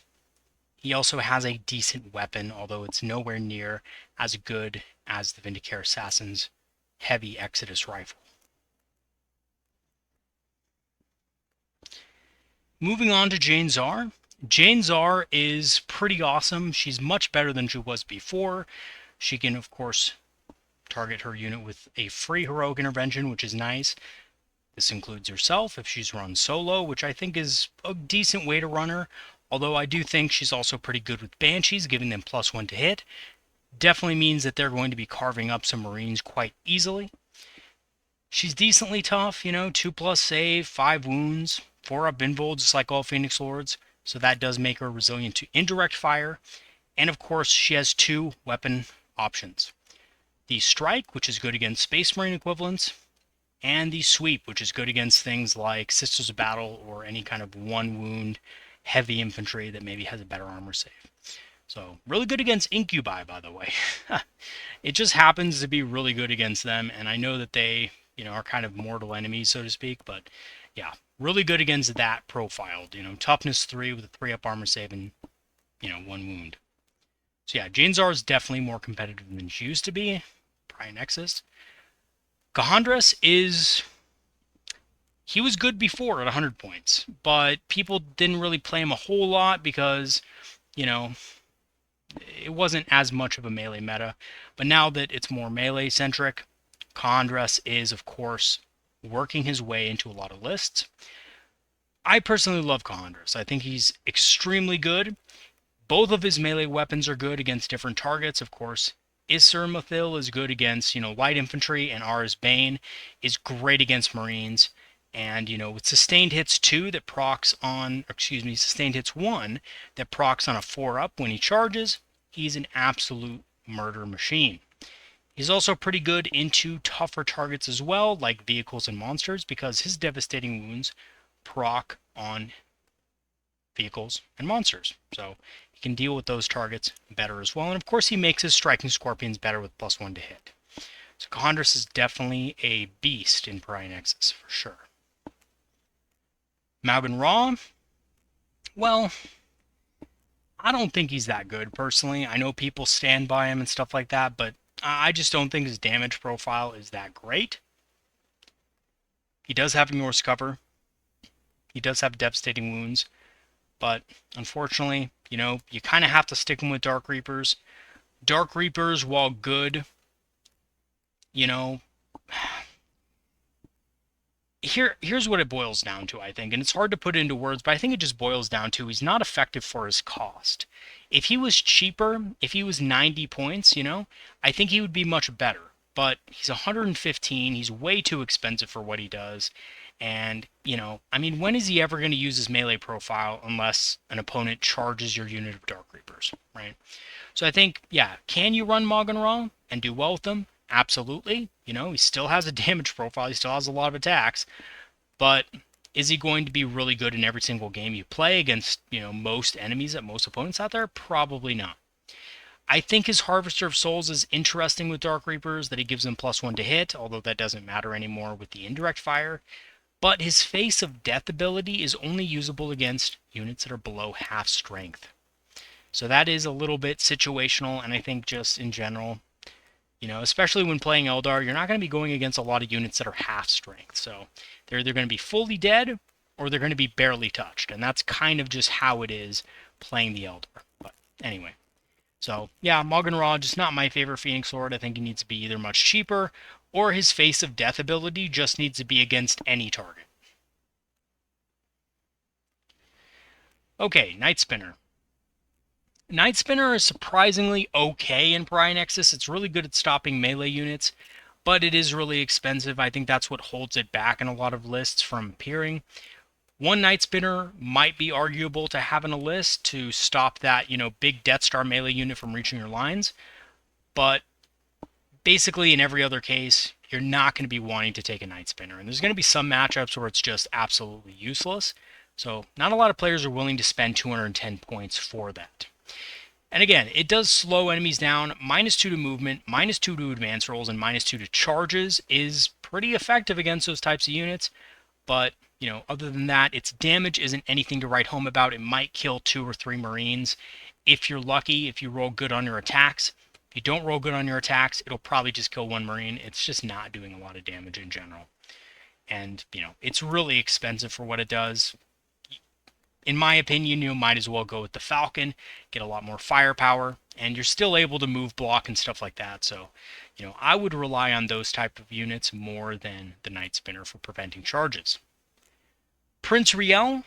he also has a decent weapon, although it's nowhere near as good as the Vindicare Assassin's heavy Exodus rifle. Moving on to Jane Czar. Jane Czar is pretty awesome. She's much better than she was before. She can, of course, target her unit with a free heroic intervention, which is nice. This includes herself if she's run solo, which I think is a decent way to run her, although I do think she's also pretty good with Banshees, giving them +1 to hit. Definitely means that they're going to be carving up some Marines quite easily. She's decently tough, 2+ save, 5 wounds, 4 up invuln, just like all Phoenix Lords, so that does make her resilient to indirect fire. And of course, she has 2 weapon options. The Strike, which is good against Space Marine equivalents, and the Sweep, which is good against things like Sisters of Battle or any kind of 1 wound heavy infantry that maybe has a better armor save. So, really good against Incubi, by the way. It just happens to be really good against them, and I know that they, are kind of mortal enemies, so to speak, but yeah, really good against that profile. Toughness 3 with a 3-up armor save and, 1 wound. So yeah, Jane Czar is definitely more competitive than she used to be. Pariah Nexus. Cahandras he was good before at 100 points, but people didn't really play him a whole lot because, you know, it wasn't as much of a melee meta. But now that it's more melee centric, Cahandras is, of course, working his way into a lot of lists. I personally love Cahandras. I think he's extremely good. Both of his melee weapons are good against different targets, of course. Isser Mathil is good against, light infantry, and R's Bane is great against Marines. And, with sustained hits 2 that procs on, sustained hits 1 that procs on a 4-up when he charges, he's an absolute murder machine. He's also pretty good into tougher targets as well, like vehicles and monsters, because his devastating wounds proc on vehicles and monsters. So he can deal with those targets better as well. And of course, he makes his striking scorpions better with +1 to hit. So Cahandras is definitely a beast in Pariah Nexus, for sure. Malgan Raw, well, I don't think he's that good, personally. I know people stand by him and stuff like that, but I just don't think his damage profile is that great. He does have Norse cover. He does have devastating wounds. But unfortunately, you kind of have to stick him with Dark Reapers. Dark Reapers, while good, here's what it boils down to, I think. And it's hard to put into words, but I think it just boils down to he's not effective for his cost. If he was cheaper, if he was 90 points, I think he would be much better. But he's 115. He's way too expensive for what he does. And, when is he ever going to use his melee profile unless an opponent charges your unit of Dark Reapers, right? So I think, yeah, can you run Malgan Raw and do well with them? Absolutely. He still has a damage profile. He still has a lot of attacks. But is he going to be really good in every single game you play against, most enemies at most opponents out there? Probably not. I think his Harvester of Souls is interesting with Dark Reapers, that he gives them +1 to hit, although that doesn't matter anymore with the indirect fire. But his Face of Death ability is only usable against units that are below half strength. So that is a little bit situational, and I think just in general, especially when playing Eldar, you're not going to be going against a lot of units that are half strength. So they're either going to be fully dead, or they're going to be barely touched. And that's kind of just how it is playing the Eldar. But anyway. So yeah, Malgan Raw, just not my favorite Phoenix Lord. I think he needs to be either much cheaper, or his Face of Death ability just needs to be against any target. Okay, Night Spinner. Night Spinner is surprisingly okay in Pariah Nexus. It's really good at stopping melee units, but it is really expensive. I think that's what holds it back in a lot of lists from appearing. One Night Spinner might be arguable to have in a list to stop that, big Death Star melee unit from reaching your lines, but basically in every other case, you're not going to be wanting to take a Night Spinner. And there's going to be some matchups where it's just absolutely useless. So not a lot of players are willing to spend 210 points for that. And again, it does slow enemies down. -2 to movement, -2 to advance rolls, and -2 to charges is pretty effective against those types of units. But, other than that, its damage isn't anything to write home about. It might kill 2 or 3 Marines. If you're lucky, if you roll good on your attacks. If you don't roll good on your attacks, it'll probably just kill 1 Marine. It's just not doing a lot of damage in general. And, it's really expensive for what it does. In my opinion, you might as well go with the Falcon, get a lot more firepower, and you're still able to move, block, and stuff like that. So, I would rely on those type of units more than the Night Spinner for preventing charges. Prince Riel,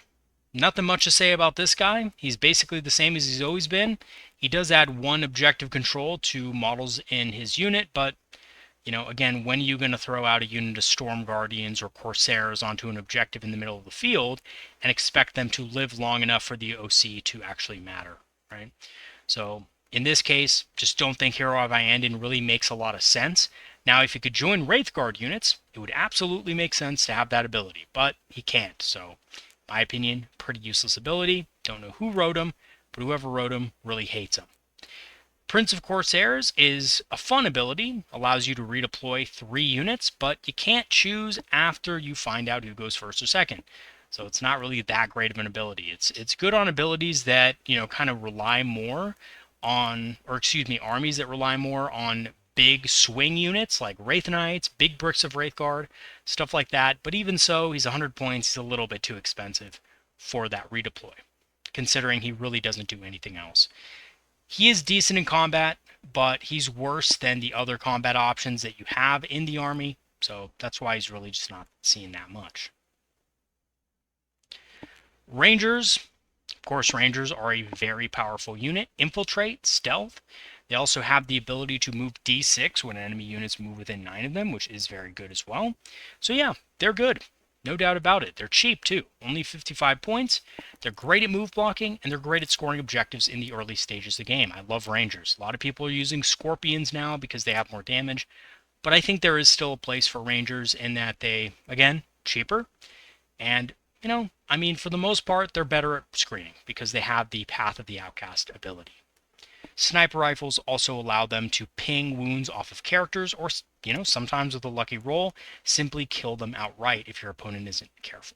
nothing much to say about this guy. He's basically the same as he's always been. He does add 1 objective control to models in his unit, but, again, when are you going to throw out a unit of Storm Guardians or Corsairs onto an objective in the middle of the field and expect them to live long enough for the OC to actually matter, right? So in this case, just don't think Hero of Iandin really makes a lot of sense. Now, if he could join Wraith Guard units, it would absolutely make sense to have that ability, but he can't. So, in my opinion, pretty useless ability. Don't know who wrote him, but whoever wrote him really hates him. Prince of Corsairs is a fun ability, allows you to redeploy 3 units, but you can't choose after you find out who goes first or second. So it's not really that great of an ability. It's good on abilities that, kind of rely more on, armies that rely more on big swing units like Wraith Knights, big bricks of Wraith Guard, stuff like that. But even so, he's 100 points. He's a little bit too expensive for that redeploy, considering he really doesn't do anything else. He is decent in combat, but he's worse than the other combat options that you have in the army, so that's why he's really just not seeing that much. Rangers. Of course, Rangers are a very powerful unit. Infiltrate, stealth. They also have the ability to move D6 when enemy units move within 9 of them, which is very good as well. So yeah, they're good. No doubt about it. They're cheap too. Only 55 points. They're great at move blocking, and they're great at scoring objectives in the early stages of the game. I love Rangers. A lot of people are using Scorpions now because they have more damage. But I think there is still a place for Rangers in that they, again, cheaper. And, you know, I mean, for the most part, they're better at screening because they have the Path of the Outcast ability. Sniper rifles also allow them to ping wounds off of characters, or, you know, sometimes with a lucky roll, simply kill them outright if your opponent isn't careful.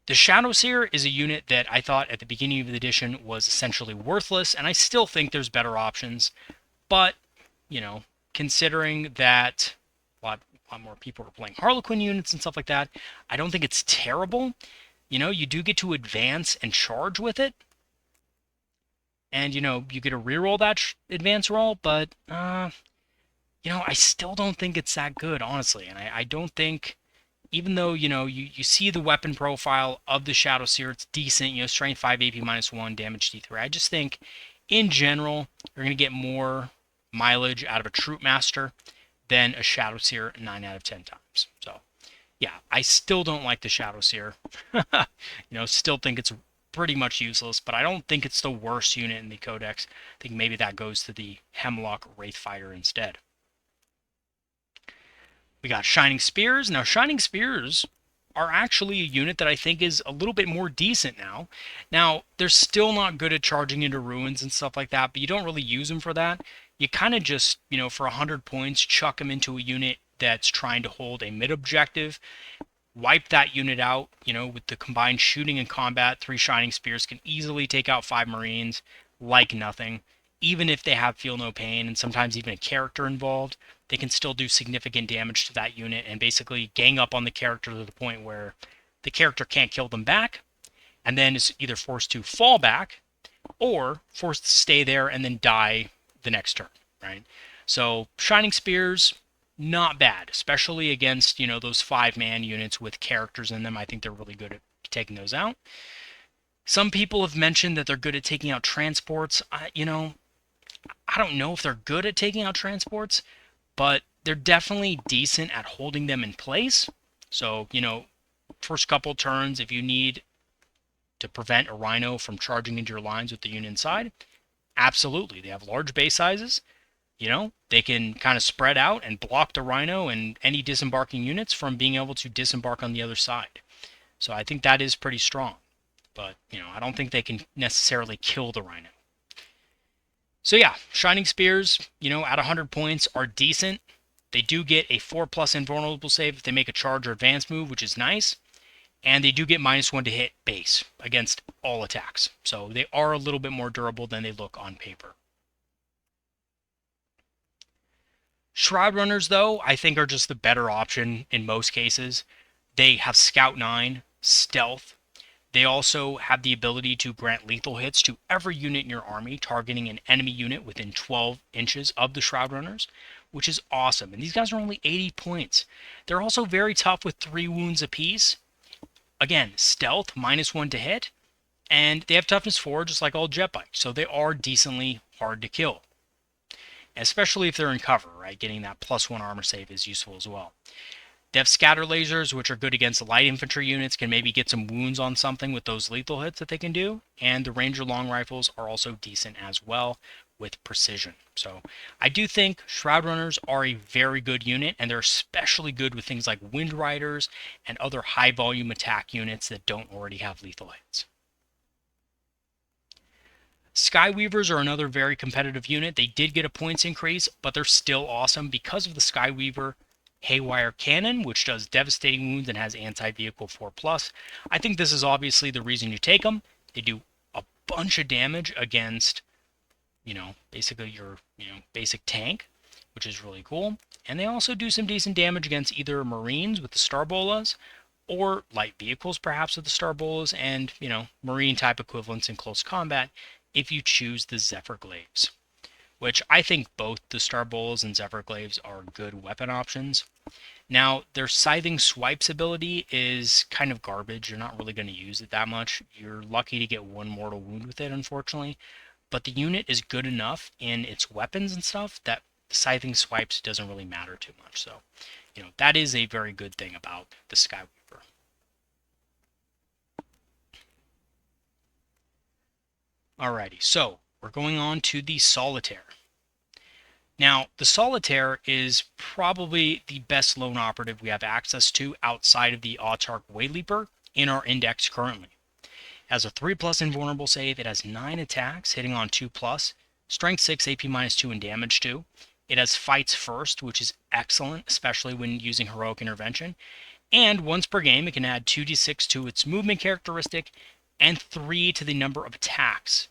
The Shadowseer is a unit that I thought at the beginning of the edition was essentially worthless, and I still think there's better options. But, you know, considering that a lot more people are playing Harlequin units and stuff like that, I don't think it's terrible. You know, you do get to advance and charge with it. And, you know, you get to reroll that advance roll, but, you know, I still don't think it's that good, honestly. And I don't think, even though, you know, you see the weapon profile of the Shadowseer, it's decent, you know, strength 5, AP -1, damage D3. I just think, in general, you're going to get more mileage out of a Troop Master than a Shadowseer 9 out of 10 times. So, yeah, I still don't like the Shadowseer. You know, still think it's pretty much useless, but I don't think it's the worst unit in the Codex. I think maybe that goes to the Hemlock Wraith Fighter instead. We got Shining Spears. Now, Shining Spears are actually a unit that I think is a little bit more decent now. Now, they're still not good at charging into ruins and stuff like that, but you don't really use them for that. You kind of just, you know, for 100 points, chuck them into a unit that's trying to hold a mid-objective, wipe that unit out, you know, with the combined shooting and combat. 3 Shining Spears can easily take out 5 Marines like nothing. Even if they have Feel No Pain and sometimes even a character involved, they can still do significant damage to that unit and basically gang up on the character to the point where the character can't kill them back, and then is either forced to fall back or forced to stay there and then die the next turn, right? So Shining Spears, not bad, especially against, you know, those 5-man units with characters in them. I think they're really good at taking those out. Some people have mentioned that they're good at taking out transports. You know, I don't know if they're good at taking out transports, but they're definitely decent at holding them in place. So, you know, first couple turns, if you need to prevent a Rhino from charging into your lines with the unit inside, absolutely. They have large base sizes. You know, they can kind of spread out and block the Rhino and any disembarking units from being able to disembark on the other side. So I think that is pretty strong. But, you know, I don't think they can necessarily kill the Rhino. So yeah, Shining Spears, you know, at 100 points are decent. They do get a 4+ invulnerable save if they make a charge or advance move, which is nice. And they do get -1 to hit base against all attacks. So they are a little bit more durable than they look on paper. Shroud Runners, though, I think are just the better option in most cases. They have Scout 9, Stealth. They also have the ability to grant lethal hits to every unit in your army, targeting an enemy unit within 12 inches of the Shroud Runners, which is awesome. And these guys are only 80 points. They're also very tough with 3 wounds apiece. Again, Stealth, -1 to hit. And they have Toughness 4, just like all jet bikes. So they are decently hard to kill, especially if they're in cover, right? Getting that +1 armor save is useful as well. They have scatter lasers, which are good against light infantry units, can maybe get some wounds on something with those lethal hits that they can do. And the Ranger long rifles are also decent as well with precision. So I do think Shroud Runners are a very good unit, and they're especially good with things like Wind Riders and other high volume attack units that don't already have lethal hits. Skyweavers are another very competitive unit. They did get a points increase, but they're still awesome because of the Skyweaver Haywire Cannon, which does devastating wounds and has anti-vehicle 4+. I think this is obviously the reason you take them. They do a bunch of damage against basically your, basic tank, which is really cool. And they also do some decent damage against either Marines with the Starbolas, or light vehicles perhaps with the Starbolas, and, Marine type equivalents in close combat if you choose the Zephyr Glaives, which I think both the Starbolas and Zephyr Glaives are good weapon options. Now, their Scything Swipes ability is kind of garbage. You're not really going to use it that much. You're lucky to get one mortal wound with it, unfortunately. But the unit is good enough in its weapons and stuff that the Scything Swipes doesn't really matter too much. So, that is a very good thing about the Skyweaver. Alrighty, so we're going on to the Solitaire. Now, the Solitaire is probably the best lone operative we have access to outside of the Autarch Wayleaper in our index currently. It has a 3+ invulnerable save, it has 9 attacks, hitting on 2+, strength 6, AP -2, and damage 2. It has fights first, which is excellent, especially when using heroic intervention. And once per game, it can add 2d6 to its movement characteristic and 3 to the number of attacks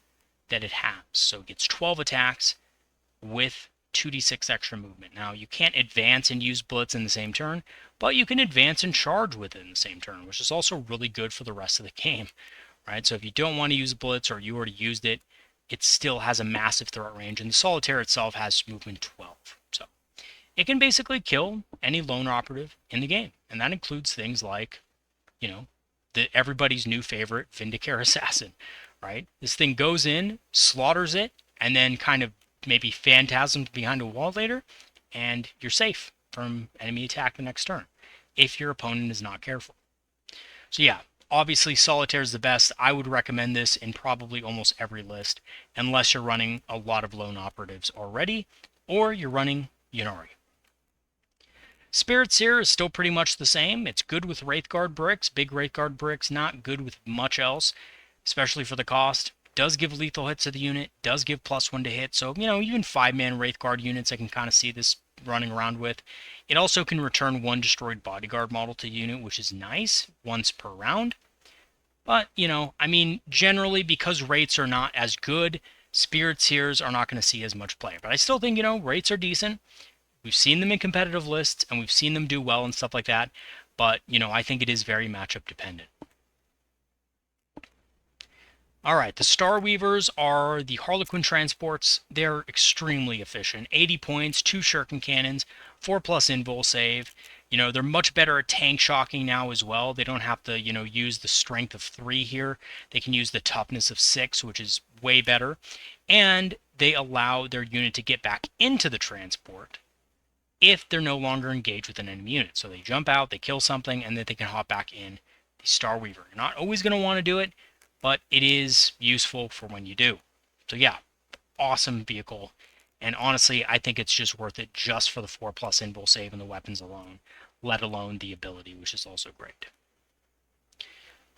that it has. So it gets 12 attacks with 2d6 extra movement. Now, you can't advance and use Blitz in the same turn, but you can advance and charge with it in the same turn, which is also really good for the rest of the game, right? So if you don't want to use Blitz or you already used it, it still has a massive threat range, and the Solitaire itself has movement 12. So it can basically kill any lone operative in the game, and that includes things like, everybody's new favorite Vindicare Assassin, right? This thing goes in, slaughters it, and then kind of maybe phantasms behind a wall later, and you're safe from enemy attack the next turn, if your opponent is not careful. So yeah, obviously Solitaire is the best. I would recommend this in probably almost every list, unless you're running a lot of lone operatives already, or you're running Ynnari. Spirit Seer is still pretty much the same. It's good with Wraithguard bricks, big Wraithguard bricks, not good with much else, especially for the cost. Does give lethal hits to the unit, does give +1 to hit, so, even 5-man Wraithguard units I can kind of see this running around with. It also can return 1 destroyed bodyguard model to the unit, which is nice, once per round. But, generally, because rates are not as good, Spirit Seers are not going to see as much play. But I still think, rates are decent. We've seen them in competitive lists, and we've seen them do well and stuff like that. But, I think it is very matchup dependent. Alright, the Star Weavers are the Harlequin transports. They're extremely efficient. 80 points, 2 shuriken cannons, 4+ invul save. They're much better at tank shocking now as well. They don't have to, use the strength of 3 here. They can use the toughness of 6, which is way better. And they allow their unit to get back into the transport if they're no longer engaged with an enemy unit. So they jump out, they kill something, and then they can hop back in the Star Weaver. You're not always going to want to do it, but it is useful for when you do. So yeah, awesome vehicle. And honestly, I think it's just worth it just for the 4+ invul save and the weapons alone, let alone the ability, which is also great.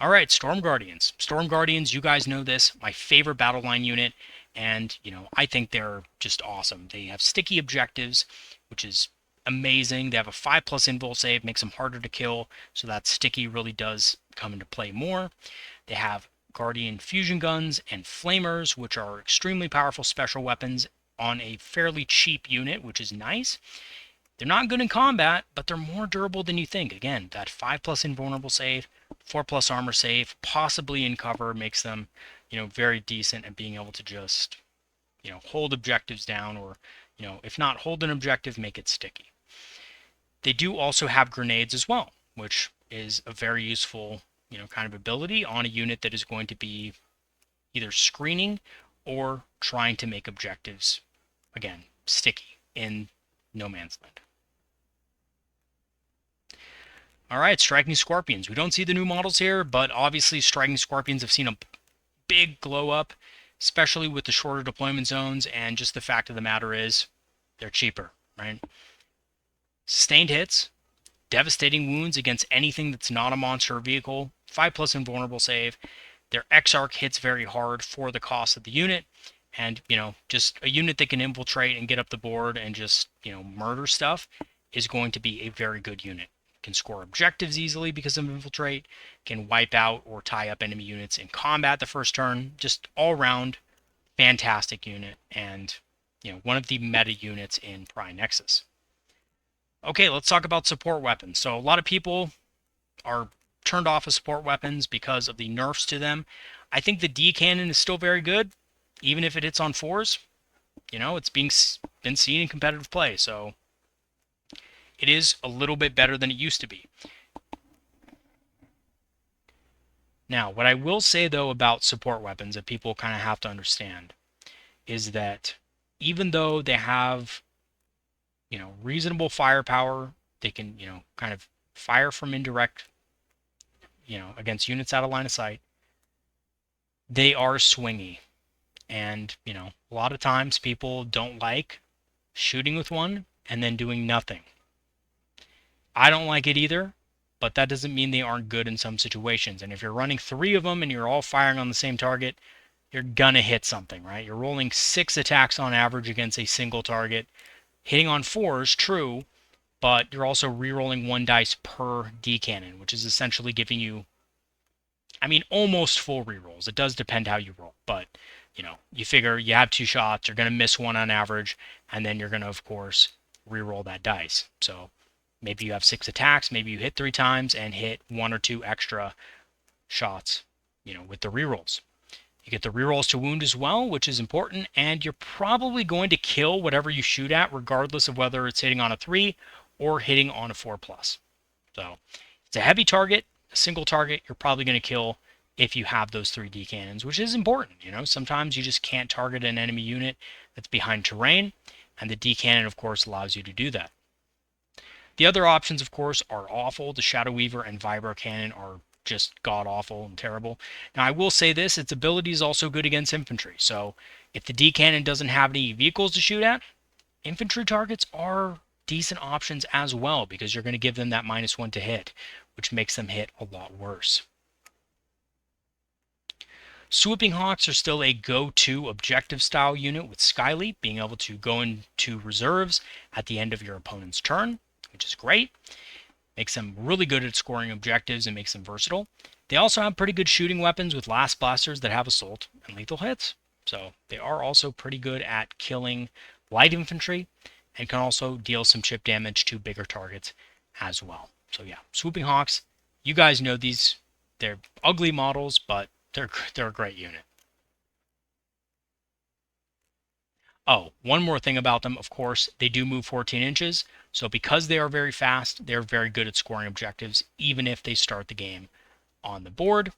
Alright, Storm Guardians. Storm Guardians, you guys know this, my favorite battle line unit, and, I think they're just awesome. They have sticky objectives, which is amazing. They have a 5+ invul save, makes them harder to kill, so that sticky really does come into play more. They have Guardian fusion guns and flamers, which are extremely powerful special weapons on a fairly cheap unit, which is nice. They're not good in combat, but they're more durable than you think. Again, that 5+ invulnerable save, 4+ armor save, possibly in cover, makes them, very decent at being able to just, hold objectives down, or, if not hold an objective, make it sticky. They do also have grenades as well, which is a very useful kind of ability on a unit that is going to be either screening or trying to make objectives, again, sticky in no man's land. Alright, Striking Scorpions. We don't see the new models here, but obviously Striking Scorpions have seen a big glow up, especially with the shorter deployment zones, and just the fact of the matter is, they're cheaper, right? Sustained hits, devastating wounds against anything that's not a monster vehicle, 5+ invulnerable save. Their Exarch hits very hard for the cost of the unit, and, just a unit that can infiltrate and get up the board and just, murder stuff is going to be a very good unit. Can score objectives easily because of infiltrate, can wipe out or tie up enemy units in combat the first turn, just all around fantastic unit, and one of the meta units in Pariah Nexus. Okay, let's talk about support weapons. So a lot of people are turned off of support weapons because of the nerfs to them. I think the D cannon is still very good, even if it hits on 4s. It's been seen in competitive play, so it is a little bit better than it used to be. Now, what I will say, though, about support weapons that people kind of have to understand is that even though they have, reasonable firepower, they can, kind of fire from indirect, against units out of line of sight, they are swingy. And, a lot of times people don't like shooting with one and then doing nothing. I don't like it either, but that doesn't mean they aren't good in some situations. And if you're running 3 of them and you're all firing on the same target, you're gonna hit something, right? You're rolling 6 attacks on average against a single target. Hitting on 4s, true, but you're also re-rolling 1 dice per D cannon, which is essentially giving you, almost full re-rolls. It does depend how you roll, but you figure you have 2 shots, you're going to miss 1 on average, and then you're going to, of course, re-roll that dice. So maybe you have 6 attacks, maybe you hit 3 times and hit 1 or 2 extra shots, with the re-rolls. You get the re-rolls to wound as well, which is important, and you're probably going to kill whatever you shoot at, regardless of whether it's hitting on a 3 or hitting on a 4+. So it's a heavy target, a single target, you're probably going to kill if you have those 3 D cannons, which is important. Sometimes you just can't target an enemy unit that's behind terrain, and the D cannon, of course, allows you to do that. The other options, of course, are awful. The Shadow Weaver and Vibro Cannon are just god-awful and terrible. Now, I will say this, its ability is also good against infantry. So if the D cannon doesn't have any vehicles to shoot at, infantry targets are decent options as well, because you're going to give them that -1 to hit, which makes them hit a lot worse. Swooping Hawks are still a go-to objective style unit with Skyleap, being able to go into reserves at the end of your opponent's turn, which is great. Makes them really good at scoring objectives and makes them versatile. They also have pretty good shooting weapons with Last Blasters that have assault and lethal hits. So they are also pretty good at killing light infantry and can also deal some chip damage to bigger targets as well. So yeah, Swooping Hawks, you guys know these. They're ugly models, but they're a great unit. Oh, one more thing about them, of course, they do move 14 inches. So because they are very fast, they're very good at scoring objectives, even if they start the game on the board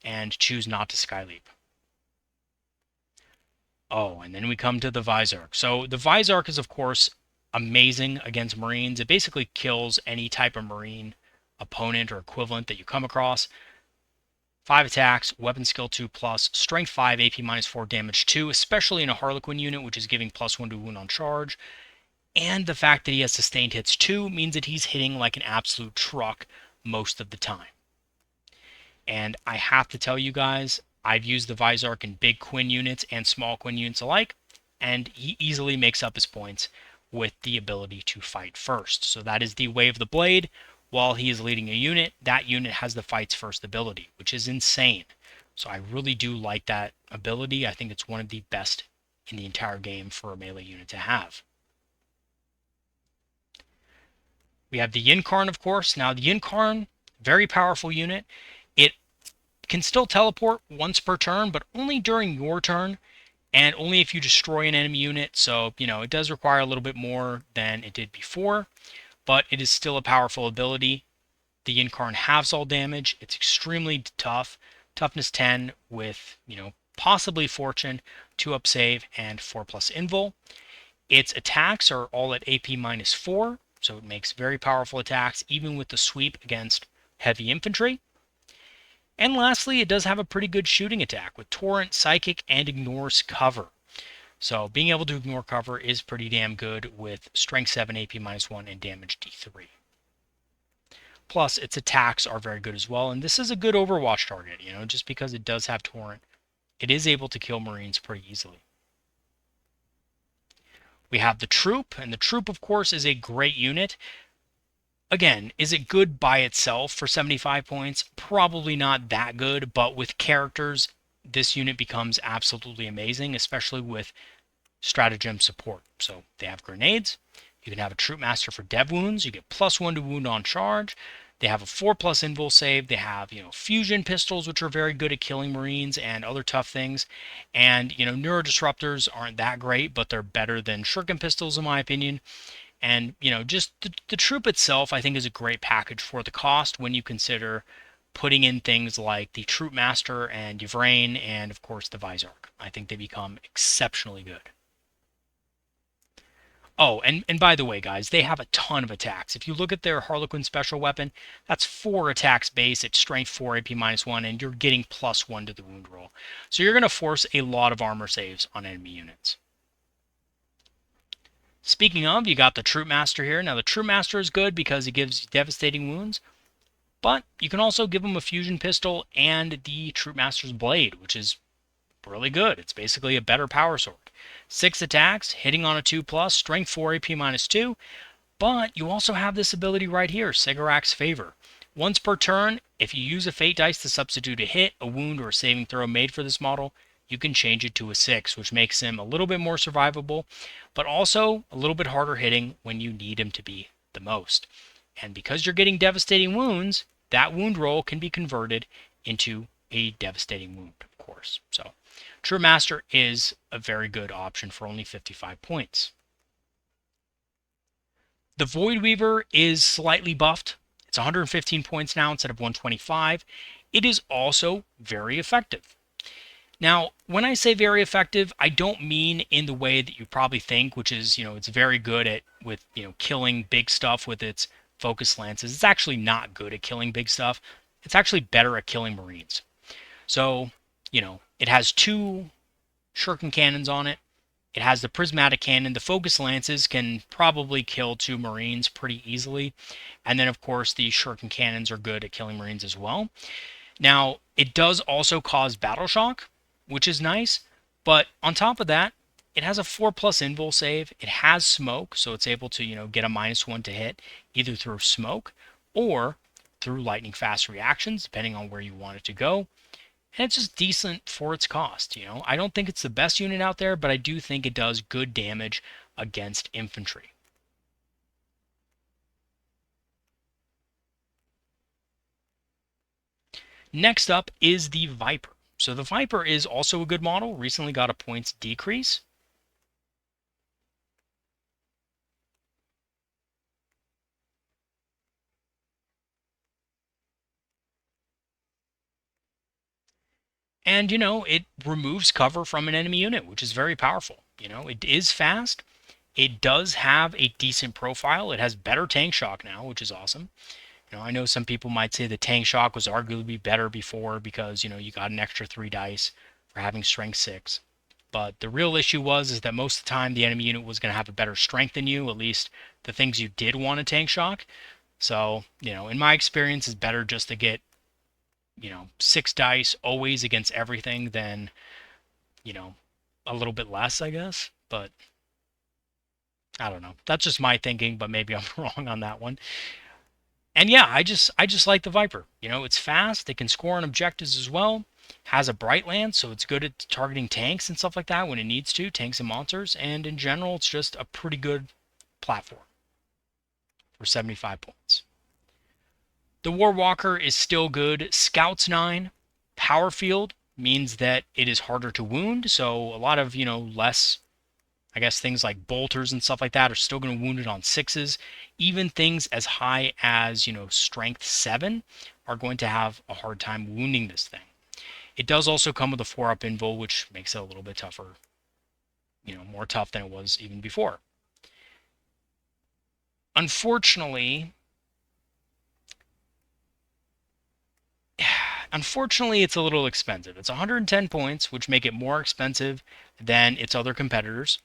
and choose not to Skyleap. Oh, and then we come to the Vizark. So the Vizark is, of course, amazing against Marines. It basically kills any type of Marine opponent or equivalent that you come across. 5 attacks, weapon skill 2+, strength 5, AP -4, damage 2, especially in a Harlequin unit, which is giving +1 to wound on charge. And the fact that he has sustained hits 2 means that he's hitting like an absolute truck most of the time. And I have to tell you guys, I've used the Vizark in big Quinn units and small Quinn units alike, and he easily makes up his points with the ability to fight first. So that is the Way of the Blade. While he is leading a unit, that unit has the fights first ability, which is insane. So I really do like that ability. I think it's one of the best in the entire game for a melee unit to have. We have the Yinkarn, of course. Now the Yinkarn, very powerful unit. It can still teleport once per turn, but only during your turn, and only if you destroy an enemy unit. So, it does require a little bit more than it did before, but it is still a powerful ability. The Yinkarn halves all damage. It's extremely tough. Toughness 10 with, possibly Fortune, 2-up save, and 4+ invul. Its attacks are all at AP -4, so it makes very powerful attacks, even with the sweep against heavy infantry. And lastly, it does have a pretty good shooting attack with Torrent, Psychic, and ignores cover. So being able to ignore cover is pretty damn good with strength 7, AP -1, and damage D3. Plus, its attacks are very good as well, and this is a good Overwatch target, just because it does have Torrent. It is able to kill Marines pretty easily. We have the Troop, and the Troop, of course, is a great unit. Again, is it good by itself for 75 points? Probably not that good, but with characters, this unit becomes absolutely amazing, especially with stratagem support. So they have grenades. You can have a troop master for dev wounds. You get +1 to wound on charge. They have a 4+ invul save. They have, fusion pistols, which are very good at killing Marines and other tough things. And, neurodisruptors aren't that great, but they're better than shuriken pistols in my opinion. And, just the troop itself, I think, is a great package for the cost when you consider putting in things like the Troop Master and Yvrain and, of course, the Vizarch. I think they become exceptionally good. Oh, and by the way, guys, they have a ton of attacks. If you look at their Harlequin special weapon, that's 4 attacks base, it's strength 4, AP -1, and you're getting +1 to the wound roll. So you're going to force a lot of armor saves on enemy units. Speaking of, you got the Troop Master here. Now, the Troop Master is good because he gives devastating wounds, but you can also give him a fusion pistol and the Troop Master's Blade, which is really good. It's basically a better power sword. 6 attacks, hitting on a 2+, strength 4, AP -2, but you also have this ability right here, Sigarak's Favor. Once per turn, if you use a fate dice to substitute a hit, a wound, or a saving throw made for this model, you can change it to a 6, which makes him a little bit more survivable, but also a little bit harder hitting when you need him to be the most. And because you're getting devastating wounds, that wound roll can be converted into a devastating wound, of course. So True Master is a very good option for only 55 points. The Void Weaver is slightly buffed. It's 115 points now instead of 125. It is also very effective. Now, when I say very effective, I don't mean in the way that you probably think, which is, it's very good at killing big stuff with its focus lances. It's actually not good at killing big stuff. It's actually better at killing Marines. So, it has 2 shuriken cannons on it. It has the prismatic cannon. The focus lances can probably kill 2 Marines pretty easily. And then, of course, the shuriken cannons are good at killing Marines as well. Now, it does also cause battle shock, which is nice. But on top of that, it has a 4+ invul save. It has smoke, so it's able to, get a -1 to hit, either through smoke or through lightning fast reactions, depending on where you want it to go. And it's just decent for its cost. I don't think it's the best unit out there, but I do think it does good damage against infantry. Next up is the Viper. So the Viper is also a good model, recently got a points decrease. And, it removes cover from an enemy unit, which is very powerful. It is fast. It does have a decent profile. It has better tank shock now, which is awesome. I know some people might say the tank shock was arguably better before because, you got an extra 3 dice for having strength 6. But the real issue is that most of the time the enemy unit was going to have a better strength than you, at least the things you did want to tank shock. So, in my experience, it's better just to get 6 dice always against everything than, a little bit less, I guess. But I don't know. That's just my thinking, but maybe I'm wrong on that one. And yeah, I just like the Viper. It's fast. It can score on objectives as well. Has a bright lance, so it's good at targeting tanks and stuff like that when it needs to, tanks and monsters. And in general, it's just a pretty good platform for 75 points. The Warwalker is still good. Scouts 9. Power Field means that it is harder to wound, so a lot of, less, I guess, things like bolters and stuff like that are still going to wound it on 6s. Even things as high as, strength 7 are going to have a hard time wounding this thing. It does also come with a 4-up invul, which makes it a little bit tougher, more tough than it was even before. Unfortunately, it's a little expensive. It's 110 points, which make it more expensive than its other competitors.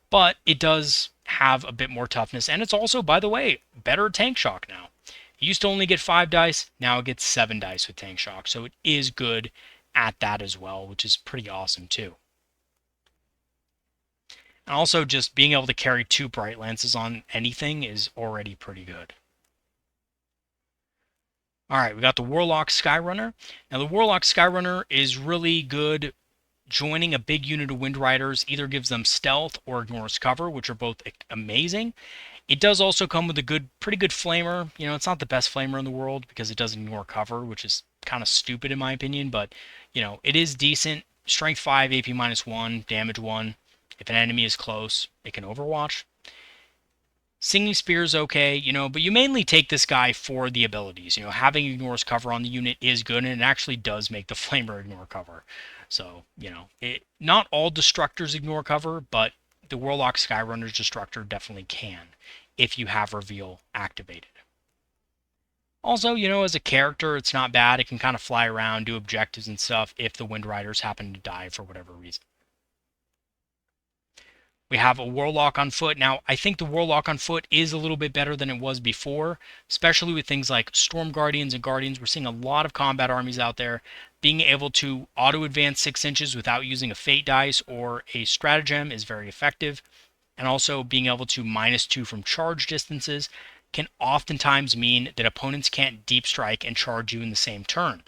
But it does have a bit more toughness. And it's also, by the way, better tank shock now. It used to only get 5 dice. Now it gets 7 dice with tank shock. So it is good at that as well, which is pretty awesome too. And also just being able to carry 2 bright lances on anything is already pretty good. All right, we got the Warlock Skyrunner. Now, the Warlock Skyrunner is really good joining a big unit of Wind Riders. Either gives them stealth or ignores cover, which are both amazing. It does also come with a pretty good flamer. You know, it's not the best flamer in the world because it doesn't ignore cover, which is kind of stupid in my opinion, but, you know, it is decent. Strength 5, AP -1, damage 1. If an enemy is close, it can overwatch. Singing Spear is okay, you know, but you mainly take this guy for the abilities. You know, having ignores cover on the unit is good, and it actually does make the Flamer ignore cover. So, you know, not all Destructors ignore cover, but the Warlock Skyrunner's Destructor definitely can, if you have Reveal activated. Also, you know, as a character, it's not bad. It can kind of fly around, do objectives and stuff if the Wind Riders happen to die for whatever reason. We have a Warlock on foot. Now, I think the Warlock on foot is a little bit better than it was before, especially with things like Storm Guardians and Guardians. We're seeing a lot of combat armies out there. Being able to auto-advance 6 inches without using a Fate dice or a Stratagem is very effective. And also being able to -2 from charge distances can oftentimes mean that opponents can't deep strike and charge you in the same turn,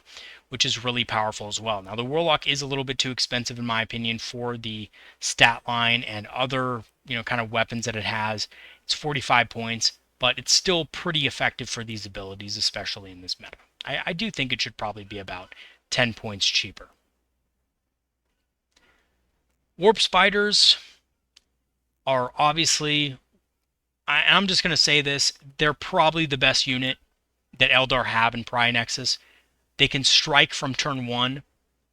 which is really powerful as well. Now, the Warlock is a little bit too expensive, in my opinion, for the stat line and other, you know, kind of weapons that it has. It's 45 points, but it's still pretty effective for these abilities, especially in this meta. I do think it should probably be about 10 points cheaper. Warp Spiders are obviously, I'm just going to say this, they're probably the best unit that Eldar have in Pariah Nexus. They can strike from turn 1.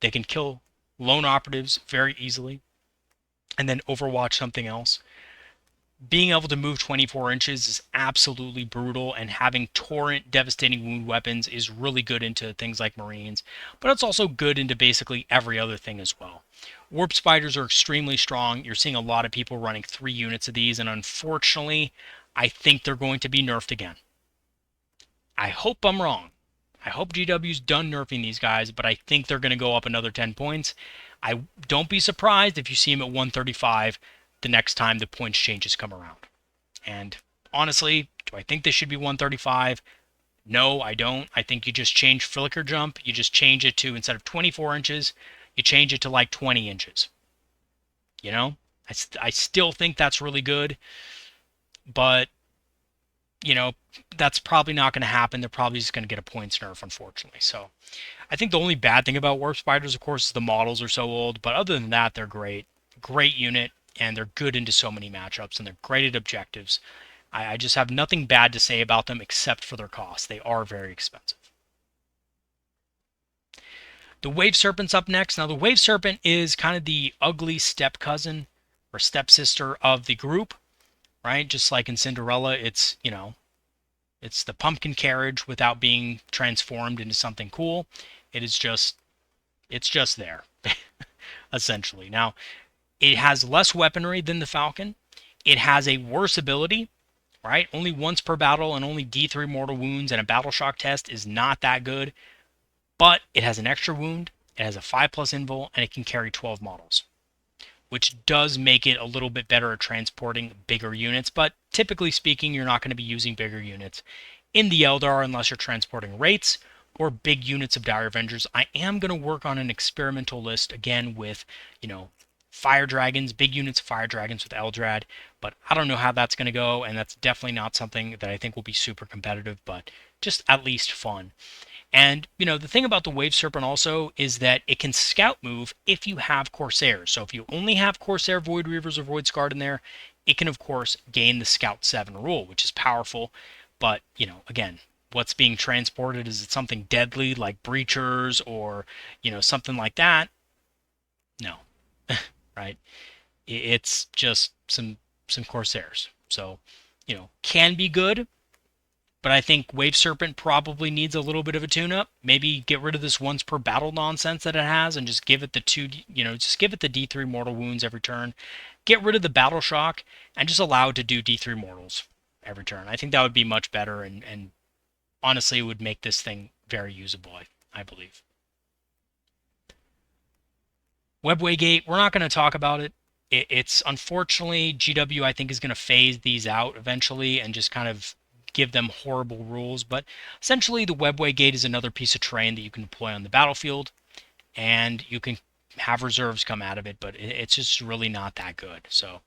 They can kill lone operatives very easily and then overwatch something else. Being able to move 24 inches is absolutely brutal, and having torrent devastating wound weapons is really good into things like Marines, but it's also good into basically every other thing as well. Warp Spiders are extremely strong. You're seeing a lot of people running 3 units of these, and unfortunately, I think they're going to be nerfed again. I hope I'm wrong. I hope GW's done nerfing these guys, but I think they're going to go up another 10 points. I don't be surprised if you see them at 135 the next time the points changes come around. And honestly, do I think they should be 135? No, I don't. I think you just change Flicker Jump. You just change it to, instead of 24 inches, you change it to like 20 inches. You know? I still think that's really good, but you know, that's probably not going to happen. They're probably just going to get a points nerf, unfortunately. So I think the only bad thing about Warp Spiders, of course, is the models are so old. But other than that, they're great. Great unit, and they're good into so many matchups, and they're great at objectives. I just have nothing bad to say about them except for their cost. They are very expensive. The Wave Serpent's up next. Now, the Wave Serpent is kind of the ugly step cousin or stepsister of the group, right? Just like in Cinderella, it's, you know, it's the pumpkin carriage without being transformed into something cool. It's just there, essentially. Now, it has less weaponry than the Falcon. It has a worse ability, right? Only once per battle and only D3 mortal wounds, and a battle shock test is not that good. But it has an extra wound, it has a 5+ invul, and it can carry 12 models, which does make it a little bit better at transporting bigger units. But typically speaking, you're not going to be using bigger units in the Eldar unless you're transporting wraiths or big units of Dire Avengers. I am going to work on an experimental list again with, you know, fire dragons, big units of fire dragons with Eldrad, but I don't know how that's going to go, and that's definitely not something that I think will be super competitive, but just at least fun. And, you know, the thing about the Wave Serpent also is that it can scout move if you have Corsairs. So if you only have Corsair Void Reavers or Void Scarred in there, it can, of course, gain the Scout 7 rule, which is powerful. But, you know, again, what's being transported? Is it something deadly like Breachers or, you know, something like that? No, right? It's just some Corsairs. So, you know, can be good, but I think Wave Serpent probably needs a little bit of a tune-up. Maybe get rid of this once per battle nonsense that it has and just give it the just give it the D3 mortal wounds every turn. Get rid of the battle shock and just allow it to do D3 mortals every turn. I think that would be much better, and honestly, it would make this thing very usable, I believe. Webway Gate, we're not going to talk about it. It's unfortunately, GW I think is going to phase these out eventually and just kind of give them horrible rules, but essentially the webway gate is another piece of terrain that you can deploy on the battlefield, and you can have reserves come out of it, but it's just really not that good. So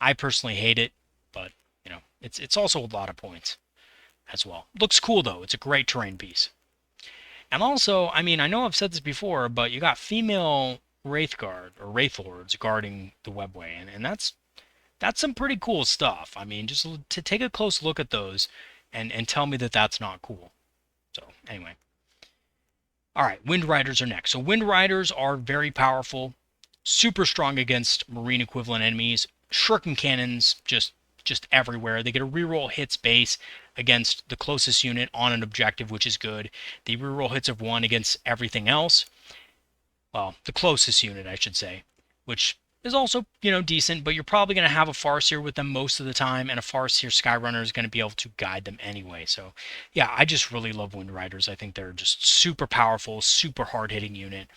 I personally hate it, but it's also a lot of points as well. Looks cool though. It's a great terrain piece. And also, I mean, I know I've said this before, but you got female Wraith Guard or Wraith Lords guarding the webway, and that's some pretty cool stuff. I mean, just to take a close look at those and tell me that that's not cool. So anyway, all right, Wind Riders are next. So Wind Riders are very powerful, super strong against Marine equivalent enemies. Shuriken cannons just everywhere. They get a reroll hits base against the closest unit on an objective, which is good. They reroll hits of 1 against everything else. Well, the closest unit, I should say, which is also, decent, but you're probably going to have a Farseer with them most of the time, and a Farseer Skyrunner is going to be able to guide them anyway. So, yeah, I just really love Wind Riders. I think they're just super powerful, super hard-hitting unit,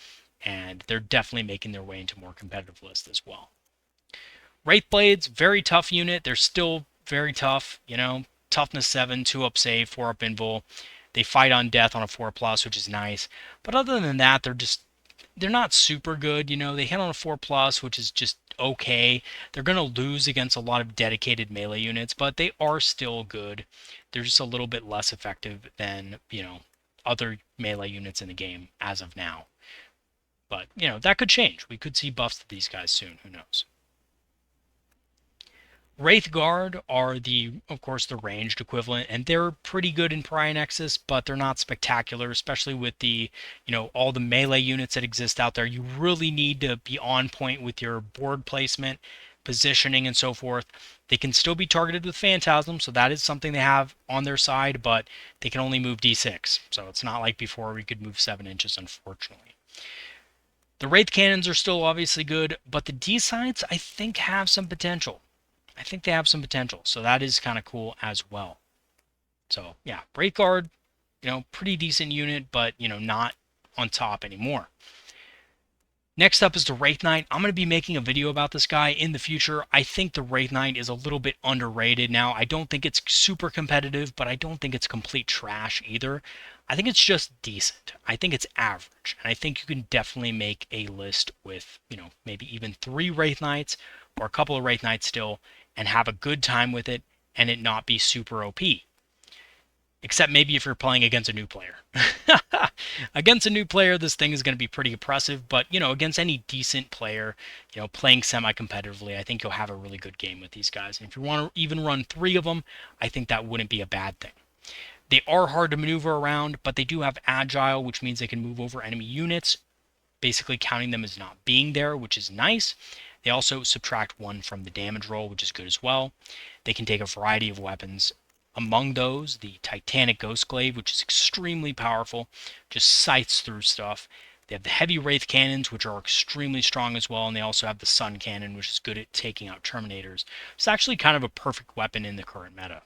and they're definitely making their way into more competitive lists as well. Wraith Blades, very tough unit. They're still very tough, toughness 7, 2-up save, 4-up invul. They fight on death on a 4+, which is nice. But other than that, they're not super good. They hit on a 4+, which is just okay. They're going to lose against a lot of dedicated melee units, but they are still good. They're just a little bit less effective than, other melee units in the game as of now. But, that could change. We could see buffs to these guys soon. Who knows? Wraith Guard are of course, the ranged equivalent, and they're pretty good in Pariah Nexus, but they're not spectacular, especially with the, all the melee units that exist out there. You really need to be on point with your board placement, positioning, and so forth. They can still be targeted with Phantasm, so that is something they have on their side, but they can only move D6, so it's not like before we could move 7 inches, unfortunately. The Wraith Cannons are still obviously good, but the D-Sights, I think, have some potential. So that is kind of cool as well. So yeah, Wraith Guard, pretty decent unit, but not on top anymore. Next up is the Wraith Knight. I'm going to be making a video about this guy in the future. I think the Wraith Knight is a little bit underrated now. I don't think it's super competitive, but I don't think it's complete trash either. I think it's just decent. I think it's average. And I think you can definitely make a list with, maybe even 3 Wraith Knights or a couple of Wraith Knights still, and have a good time with it and it not be super OP. Except maybe if you're playing against a new player. Against a new player, this thing is going to be pretty oppressive, but, against any decent player, playing semi-competitively, I think you'll have a really good game with these guys. And if you want to even run 3 of them, I think that wouldn't be a bad thing. They are hard to maneuver around, but they do have agile, which means they can move over enemy units, basically counting them as not being there, which is nice. They also subtract 1 from the damage roll, which is good as well. They can take a variety of weapons. Among those, the Titanic Ghostglaive, which is extremely powerful, just scythes through stuff. They have the heavy Wraith Cannons, which are extremely strong as well, and they also have the Sun Cannon, which is good at taking out Terminators. It's actually kind of a perfect weapon in the current meta.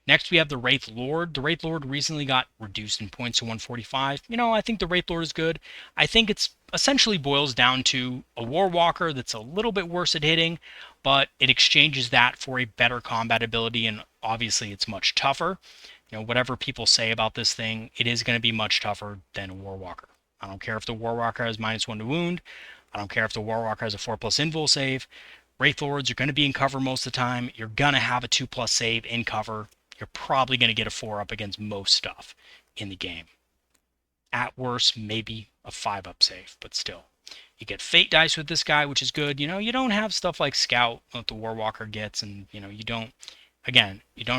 Next, we have the Wraith Lord. The Wraith Lord recently got reduced in points to 145. I think the Wraith Lord is good. I think it's essentially boils down to a War Walker that's a little bit worse at hitting, but it exchanges that for a better combat ability, and obviously it's much tougher. Whatever people say about this thing, it is going to be much tougher than a War Walker. I don't care if the War Walker has -1 to wound. I don't care if the War Walker has a 4+ invul save. Wraith Lords are going to be in cover most of the time. You're going to have a 2+ save in cover. You're probably going to get a 4-up against most stuff in the game. At worst, maybe a 5-up save, but still. You get Fate dice with this guy, which is good. You don't have stuff like Scout that the Warwalker gets, and, you don't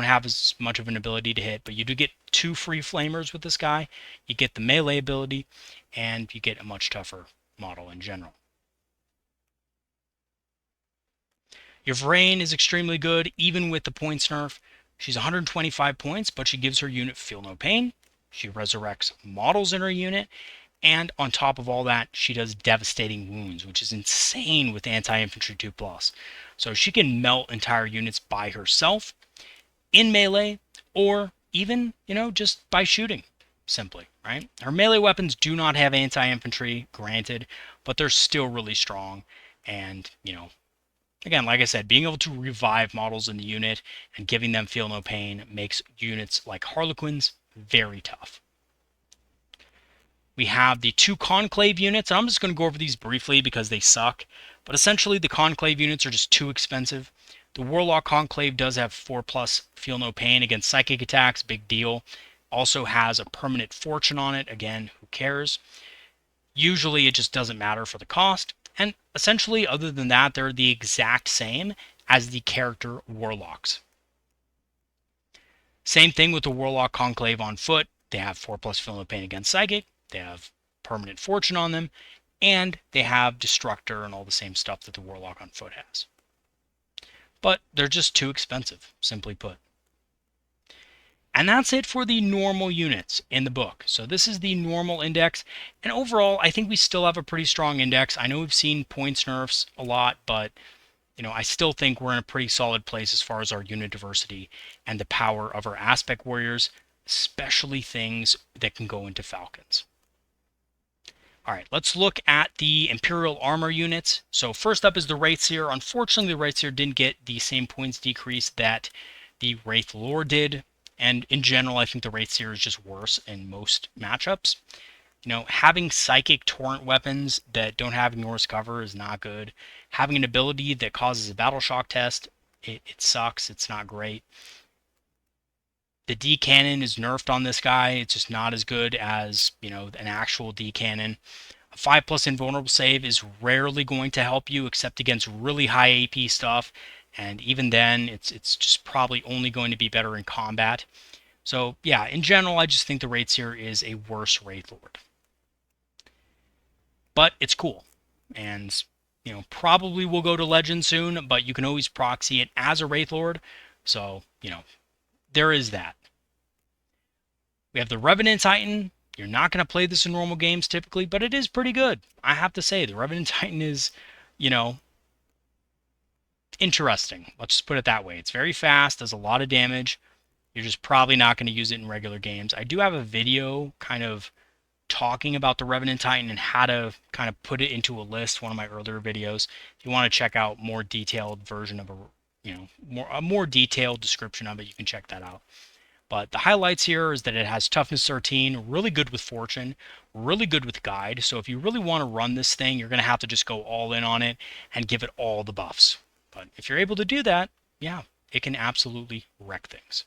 have as much of an ability to hit, but you do get 2 free Flamers with this guy. You get the melee ability, and you get a much tougher model in general. Your Vrain is extremely good, even with the points nerf. She's 125 points, but she gives her unit Feel No Pain. She resurrects models in her unit. And on top of all that, she does Devastating Wounds, which is insane with Anti-Infantry 2+. So she can melt entire units by herself, in melee, or even, just by shooting, simply, right? Her melee weapons do not have Anti-Infantry, granted, but they're still really strong. And, Again, like I said, being able to revive models in the unit and giving them feel no pain makes units like Harlequins very tough. We have the 2 Conclave units, and I'm just going to go over these briefly because they suck, but essentially the Conclave units are just too expensive. The Warlock Conclave does have 4+ feel no pain against psychic attacks, big deal. Also has a permanent fortune on it, again, who cares? Usually it just doesn't matter for the cost, and essentially other than that, they're the exact same as the character Warlocks. Same thing with the Warlock Conclave on foot. They have 4+ feel no pain against psychic, they have permanent fortune on them, and they have Destructor and all the same stuff that the Warlock on foot has. But they're just too expensive, simply put. And that's it for the normal units in the book. So this is the normal index. And overall, I think we still have a pretty strong index. I know we've seen points nerfs a lot, but I still think we're in a pretty solid place as far as our unit diversity and the power of our aspect warriors, especially things that can go into falcons. All right, let's look at the Imperial armor units. So first up is the wraiths here. Unfortunately, the wraiths here didn't get the same points decrease that the Wraith Lord did. And in general, I think the wraiths here is just worse in most matchups. Having psychic torrent weapons that don't have Norse cover is not good. Having an ability that causes a battle shock test, it sucks. It's not great. The D cannon is nerfed on this guy. It's just not as good as, an actual D cannon. A 5+ invulnerable save is rarely going to help you except against really high AP stuff. And even then, it's just probably only going to be better in combat. So yeah, in general, I just think the Wraiths here is a worse Wraith Lord. But it's cool. And, probably will go to Legend soon, but you can always proxy it as a Wraith Lord. So, there is that. We have the Revenant Titan. You're not going to play this in normal games typically, but it is pretty good. I have to say, the Revenant Titan is, interesting. Let's just put it that way. It's very fast, does a lot of damage. You're just probably not going to use it in regular games. I do have a video kind of talking about the Revenant Titan and how to kind of put it into a list, one of my earlier videos. If you want to check out more detailed version of a more detailed description of it, you can check that out. But the highlights here is that it has toughness 13, really good with fortune, really good with guide. So if you really want to run this thing, you're going to have to just go all in on it and give it all the buffs. But if you're able to do that, yeah, it can absolutely wreck things.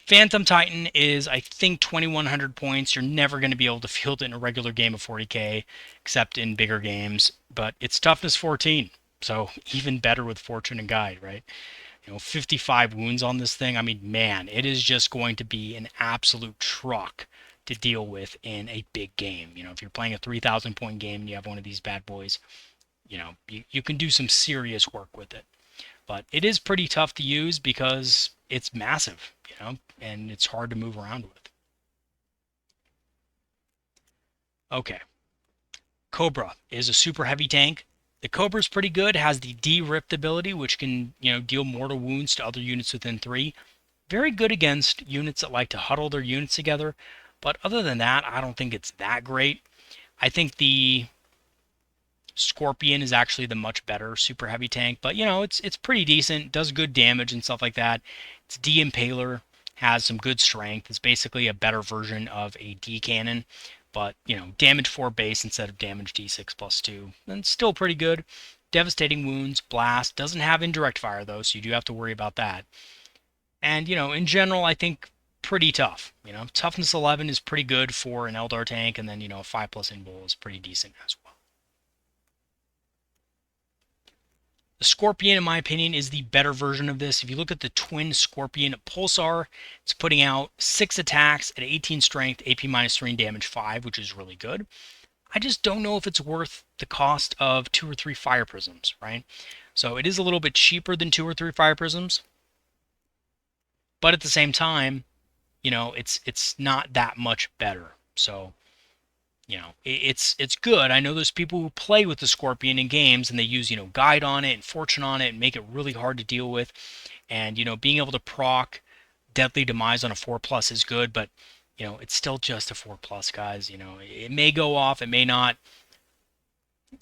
Phantom Titan is, I think, 2,100 points. You're never going to be able to field it in a regular game of 40k, except in bigger games. But it's toughness 14, so even better with fortune and guide, right? 55 wounds on this thing. I mean, man, it is just going to be an absolute truck to deal with in a big game. If you're playing a 3,000 point game and you have one of these bad boys, you can do some serious work with it. But it is pretty tough to use because it's massive, and it's hard to move around with. Okay. Cobra is a super heavy tank. The Cobra is pretty good, has the D-Ripped ability, which can, deal mortal wounds to other units within 3. Very good against units that like to huddle their units together, but other than that, I don't think it's that great. I think the Scorpion is actually the much better super heavy tank, but it's pretty decent, does good damage and stuff like that. It's D-Impaler, has some good strength. It's basically a better version of a D cannon, but damage 4 base instead of damage D6 plus 2, and still pretty good. Devastating wounds, blast, doesn't have indirect fire though, so you do have to worry about that. And in general, I think pretty tough. Toughness 11 is pretty good for an Eldar tank, and then a 5+ invul is pretty decent as well. The Scorpion, in my opinion, is the better version of this. If you look at the twin Scorpion Pulsar, it's putting out 6 attacks at 18 strength, AP minus 3 and damage 5, which is really good. I just don't know if it's worth the cost of 2 or 3 fire prisms, right? So it is a little bit cheaper than 2 or 3 fire prisms, but at the same time, it's not that much better. So it's good. I know there's people who play with the Scorpion in games and they use, guide on it and fortune on it and make it really hard to deal with. And, being able to proc Deadly Demise on a 4+ is good, but, it's still just a 4+, guys. It may go off, it may not.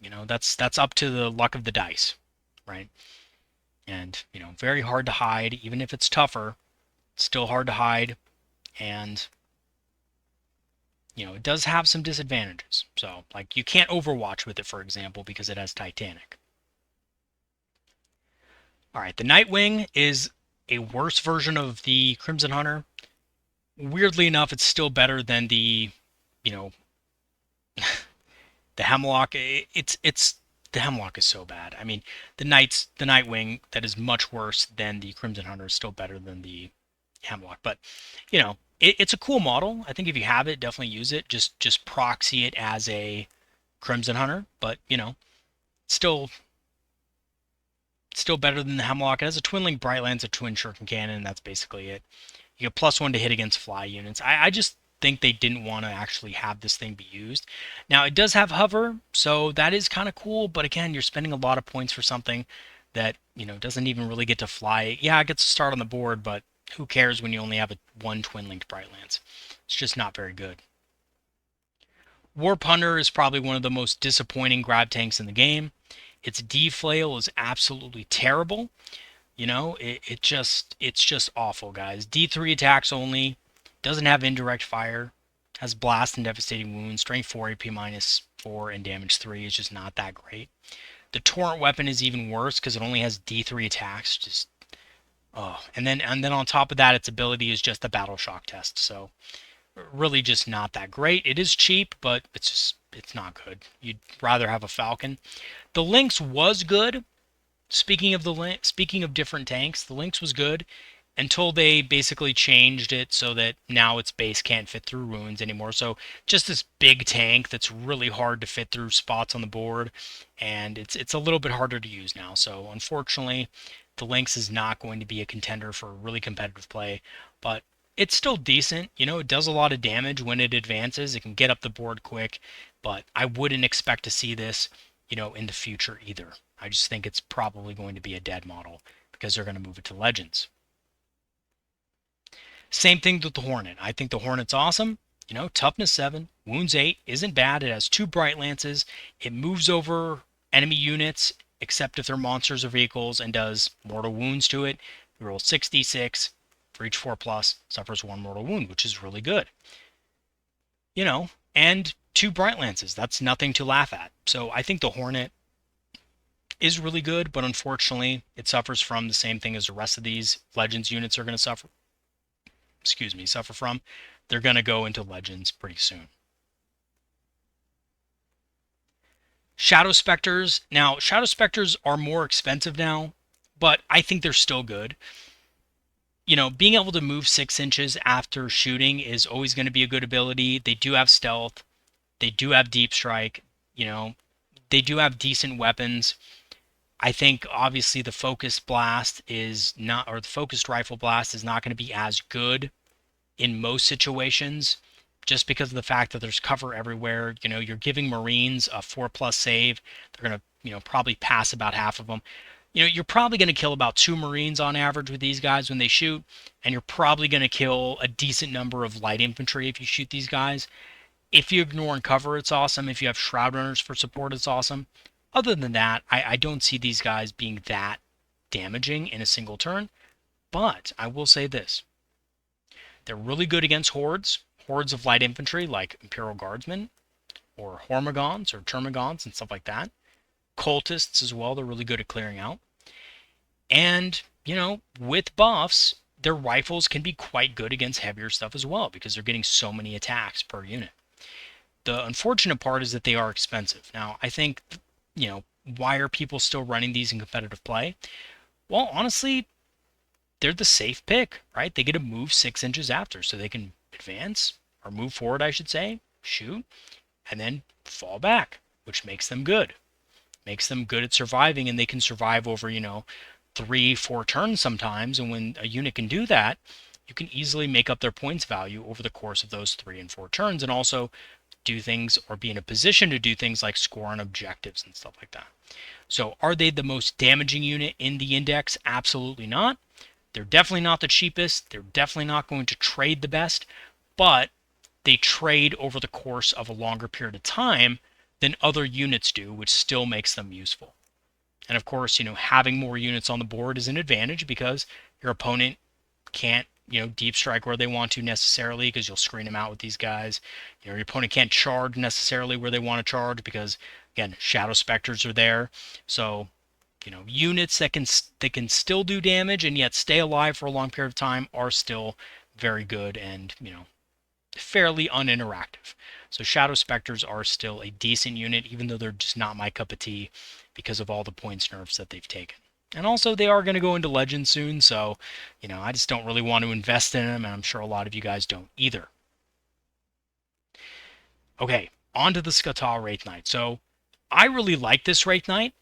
That's up to the luck of the dice. right? And, you know, very hard to hide. Even if it's tougher, it's still hard to hide. And, you know, it does have some disadvantages. So, like, you can't overwatch with it, for example, because it has Titanic. All right, the Nightwing is a worse version of the Crimson Hunter. Weirdly enough, it's still better than the, you know, the Hemlock. It's the Hemlock is so bad. I mean, the Nightwing that is much worse than the Crimson Hunter is still better than the Hemlock. But, you know, it's a cool model. I think if you have it, definitely use it. Just proxy it as a Crimson Hunter. But, you know, still better than the Hemlock. It has a twin link bright lance, a twin shuriken cannon, and that's basically it. You get +1 to hit against fly units. I just think they didn't want to actually have this thing be used. Now, it does have hover, so that is kind of cool, but again, you're spending a lot of points for something that, you know, doesn't even really get to fly. Yeah, it gets to start on the board, but who cares when you only have one twin-linked Bright Lance? It's just not very good. Warp Hunter is probably one of the most disappointing grab tanks in the game. Its deflail is absolutely terrible. You know, it's just awful, guys. D3 attacks only, doesn't have indirect fire, has blast and devastating wounds, strength 4, AP -4, and damage 3 is just not that great. The torrent weapon is even worse because it only has D3 attacks. Just and then on top of that, its ability is just a battle shock test. So really just not that great. It is cheap, but it's not good. You'd rather have a Falcon. The Lynx was good. Speaking of different tanks, the Lynx was good until they basically changed it so that now its base can't fit through ruins anymore. So just this big tank that's really hard to fit through spots on the board, and it's a little bit harder to use now. So unfortunately, the Lynx is not going to be a contender for really competitive play, but it's still decent. You know, it does a lot of damage when it advances. It can get up the board quick, but I wouldn't expect to see this, you know, in the future either. I just think it's probably going to be a dead model because they're going to move it to Legends. Same thing with the Hornet. I think the Hornet's awesome. You know, toughness 7, wounds 8, isn't bad. It has 2 bright lances. It moves over enemy units, except if they're monsters or vehicles, and does mortal wounds to it. You roll 6d6 for each 4+, suffers 1 mortal wound, which is really good. You know, and 2 bright lances. That's nothing to laugh at. So I think the Hornet is really good, but unfortunately, it suffers from the same thing as the rest of these Legends units are going to suffer from. They're going to go into Legends pretty soon. Shadow Specters. Now, Shadow Specters are more expensive now, but I think they're still good. You know, being able to move 6 inches after shooting is always going to be a good ability. They do have stealth. They do have deep strike. You know, they do have decent weapons. I think obviously the focused blast is not, or the focused rifle blast is not going to be as good in most situations, just because of the fact that there's cover everywhere. You know, you're giving Marines a 4+ save. They're going to, you know, probably pass about half of them. You know, you're probably going to kill about 2 Marines on average with these guys when they shoot, and you're probably going to kill a decent number of light infantry if you shoot these guys. If you ignore and cover, it's awesome. If you have Shroud Runners for support, it's awesome. Other than that, I don't see these guys being that damaging in a single turn. But I will say this. They're really good against hordes of light infantry like Imperial Guardsmen or Hormigons or Termagants and stuff like that. Cultists as well, they're really good at clearing out. And, you know, with buffs, their rifles can be quite good against heavier stuff as well because they're getting so many attacks per unit. The unfortunate part is that they are expensive. Now, I think, you know, why are people still running these in competitive play? Well, honestly, they're the safe pick, right? They get to move 6 inches after, so they can advance, or move forward, I should say, shoot, and then fall back, which makes them good. Makes them good at surviving, and they can survive over, you know, 3-4 turns sometimes, and when a unit can do that, you can easily make up their points value over the course of those 3 and 4 turns, and also do things or be in a position to do things like score on objectives and stuff like that. So are they the most damaging unit in the index? Absolutely not. They're definitely not the cheapest. They're definitely not going to trade the best, but they trade over the course of a longer period of time than other units do, which still makes them useful. And of course, having more units on the board is an advantage because your opponent can't, deep strike where they want to necessarily because you'll screen them out with these guys. Your opponent can't charge necessarily where they want to charge because, again, Shadow Specters are there. So, units that can still do damage and yet stay alive for a long period of time are still very good and, fairly uninteractive. So Shadow Specters are still a decent unit, even though they're just not my cup of tea because of all the points nerfs that they've taken. And also, they are going to go into Legends soon, so, I just don't really want to invest in them, and I'm sure a lot of you guys don't either. Okay, on to the Skata Wraith Knight. So, I really like this Wraith Knight,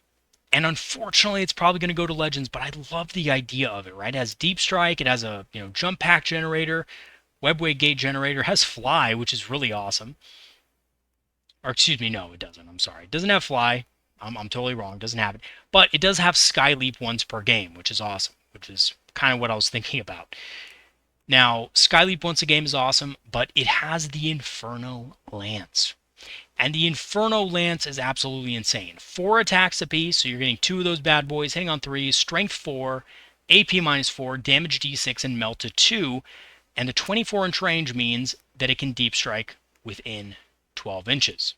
and unfortunately, it's probably going to go to Legends, but I love the idea of it, right? It has Deep Strike, it has a, jump pack generator, Webway Gate generator, has Fly, which is really awesome. Or excuse me, no, it doesn't. I'm sorry. It doesn't have Fly. I'm totally wrong. It doesn't have it. But it does have Sky Leap once per game, which is awesome, which is kind of what I was thinking about. Now, Sky Leap once a game is awesome, but it has the Inferno Lance. And the Inferno Lance is absolutely insane. 4 attacks apiece, so you're getting 2 of those bad boys, hitting on 3s, strength 4, AP -4, damage D6, and melt to 2. And the 24-inch range means that it can deep strike within 12 inches.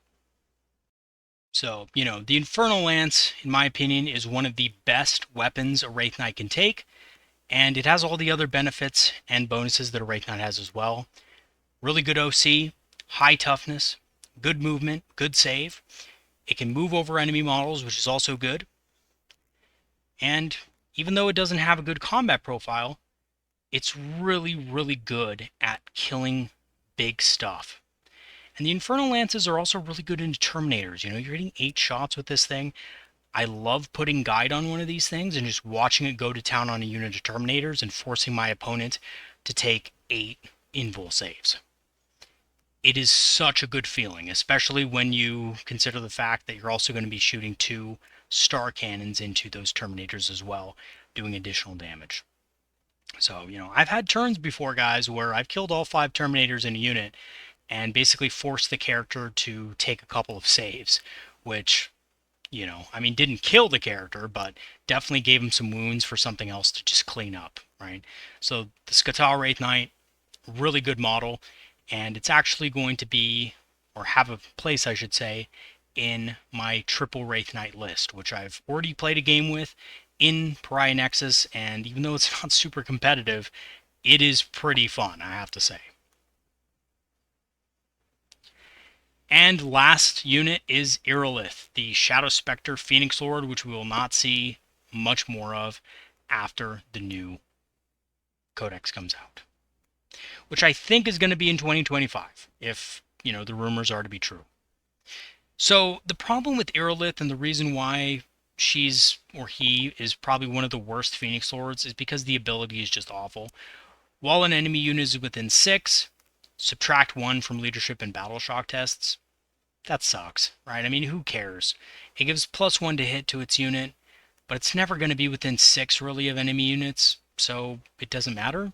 So, the Infernal Lance, in my opinion, is one of the best weapons a Wraith Knight can take, and it has all the other benefits and bonuses that a Wraith Knight has as well. Really good OC, high toughness, good movement, good save. It can move over enemy models, which is also good. And even though it doesn't have a good combat profile, it's really, really good at killing big stuff. And the Infernal Lances are also really good into Terminators. You're getting 8 shots with this thing. I love putting Guide on one of these things and just watching it go to town on a unit of Terminators and forcing my opponent to take 8 invul saves. It is such a good feeling, especially when you consider the fact that you're also going to be shooting 2 star cannons into those Terminators as well, doing additional damage. So, I've had turns before, guys, where I've killed all 5 Terminators in a unit and basically forced the character to take a couple of saves, which, didn't kill the character, but definitely gave him some wounds for something else to just clean up, right? So the Skata Wraith Knight, really good model, and it's actually going to be, or have a place, I should say, in my triple Wraith Knight list, which I've already played a game with in Pariah Nexus, and even though it's not super competitive, it is pretty fun, I have to say. And last unit is Irilith, the Shadow Spectre Phoenix Lord, which we will not see much more of after the new codex comes out. Which I think is going to be in 2025, if, the rumors are to be true. So the problem with Irilith and the reason why she's, or he, is probably one of the worst Phoenix Lords is because the ability is just awful. While an enemy unit is within 6, subtract 1 from leadership and battle shock tests. That sucks, right? Who cares? It gives +1 to hit to its unit, but it's never going to be within 6 really of enemy units, so it doesn't matter.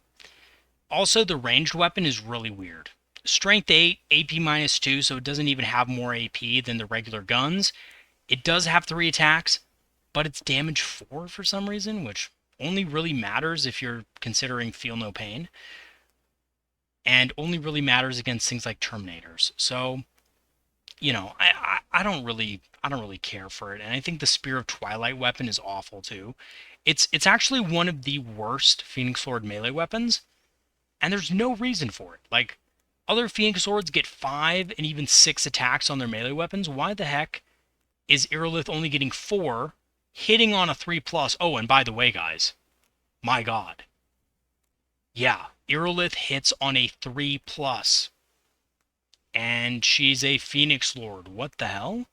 Also, the ranged weapon is really weird. Strength 8, AP -2, so it doesn't even have more AP than the regular guns. It does have 3 attacks, but it's damage 4 for some reason, which only really matters if you're considering Feel No Pain, and only really matters against things like Terminators. So, I don't really care for it, and I think the Spear of Twilight weapon is awful too. It's actually one of the worst Phoenix Lord melee weapons, and there's no reason for it. Like, other Phoenix Lords get 5 and even 6 attacks on their melee weapons. Why the heck is Irilith only getting 4, hitting on a 3+? Oh, and by the way, guys, my god. Yeah, Irilith hits on a 3+. And she's a Phoenix Lord. What the hell?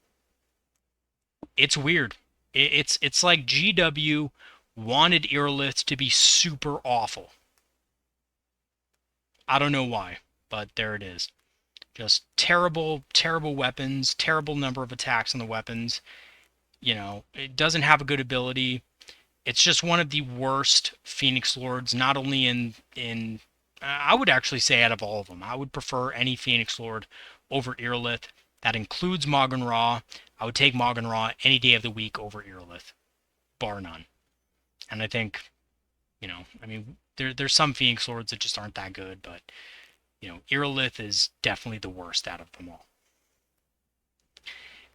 It's weird. It's like GW wanted Irilith to be super awful. I don't know why, but there it is. Just terrible, terrible weapons, terrible number of attacks on the weapons. It doesn't have a good ability. It's just one of the worst Phoenix Lords, not only in I would actually say out of all of them. I would prefer any Phoenix Lord over Irilith. That includes Magan Ra. I would take Magan Ra any day of the week over Irilith. bar none. And I think, I mean, there's some Phoenix Lords that just aren't that good, but, Irilith is definitely the worst out of them all.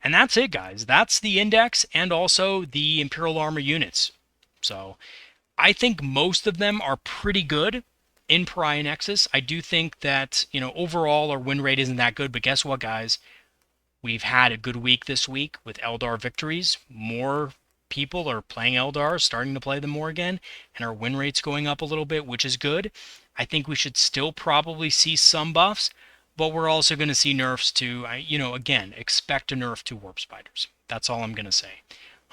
And that's it, guys. That's the index and also the Imperial armor units. So I think most of them are pretty good in Pariah Nexus. I do think that, overall our win rate isn't that good, but guess what, guys? We've had a good week this week with Eldar victories. More people are playing Eldar, starting to play them more again, and our win rate's going up a little bit, which is good. I think we should still probably see some buffs, but we're also going to see nerfs to, again, expect a nerf to Warp Spiders. That's all I'm going to say.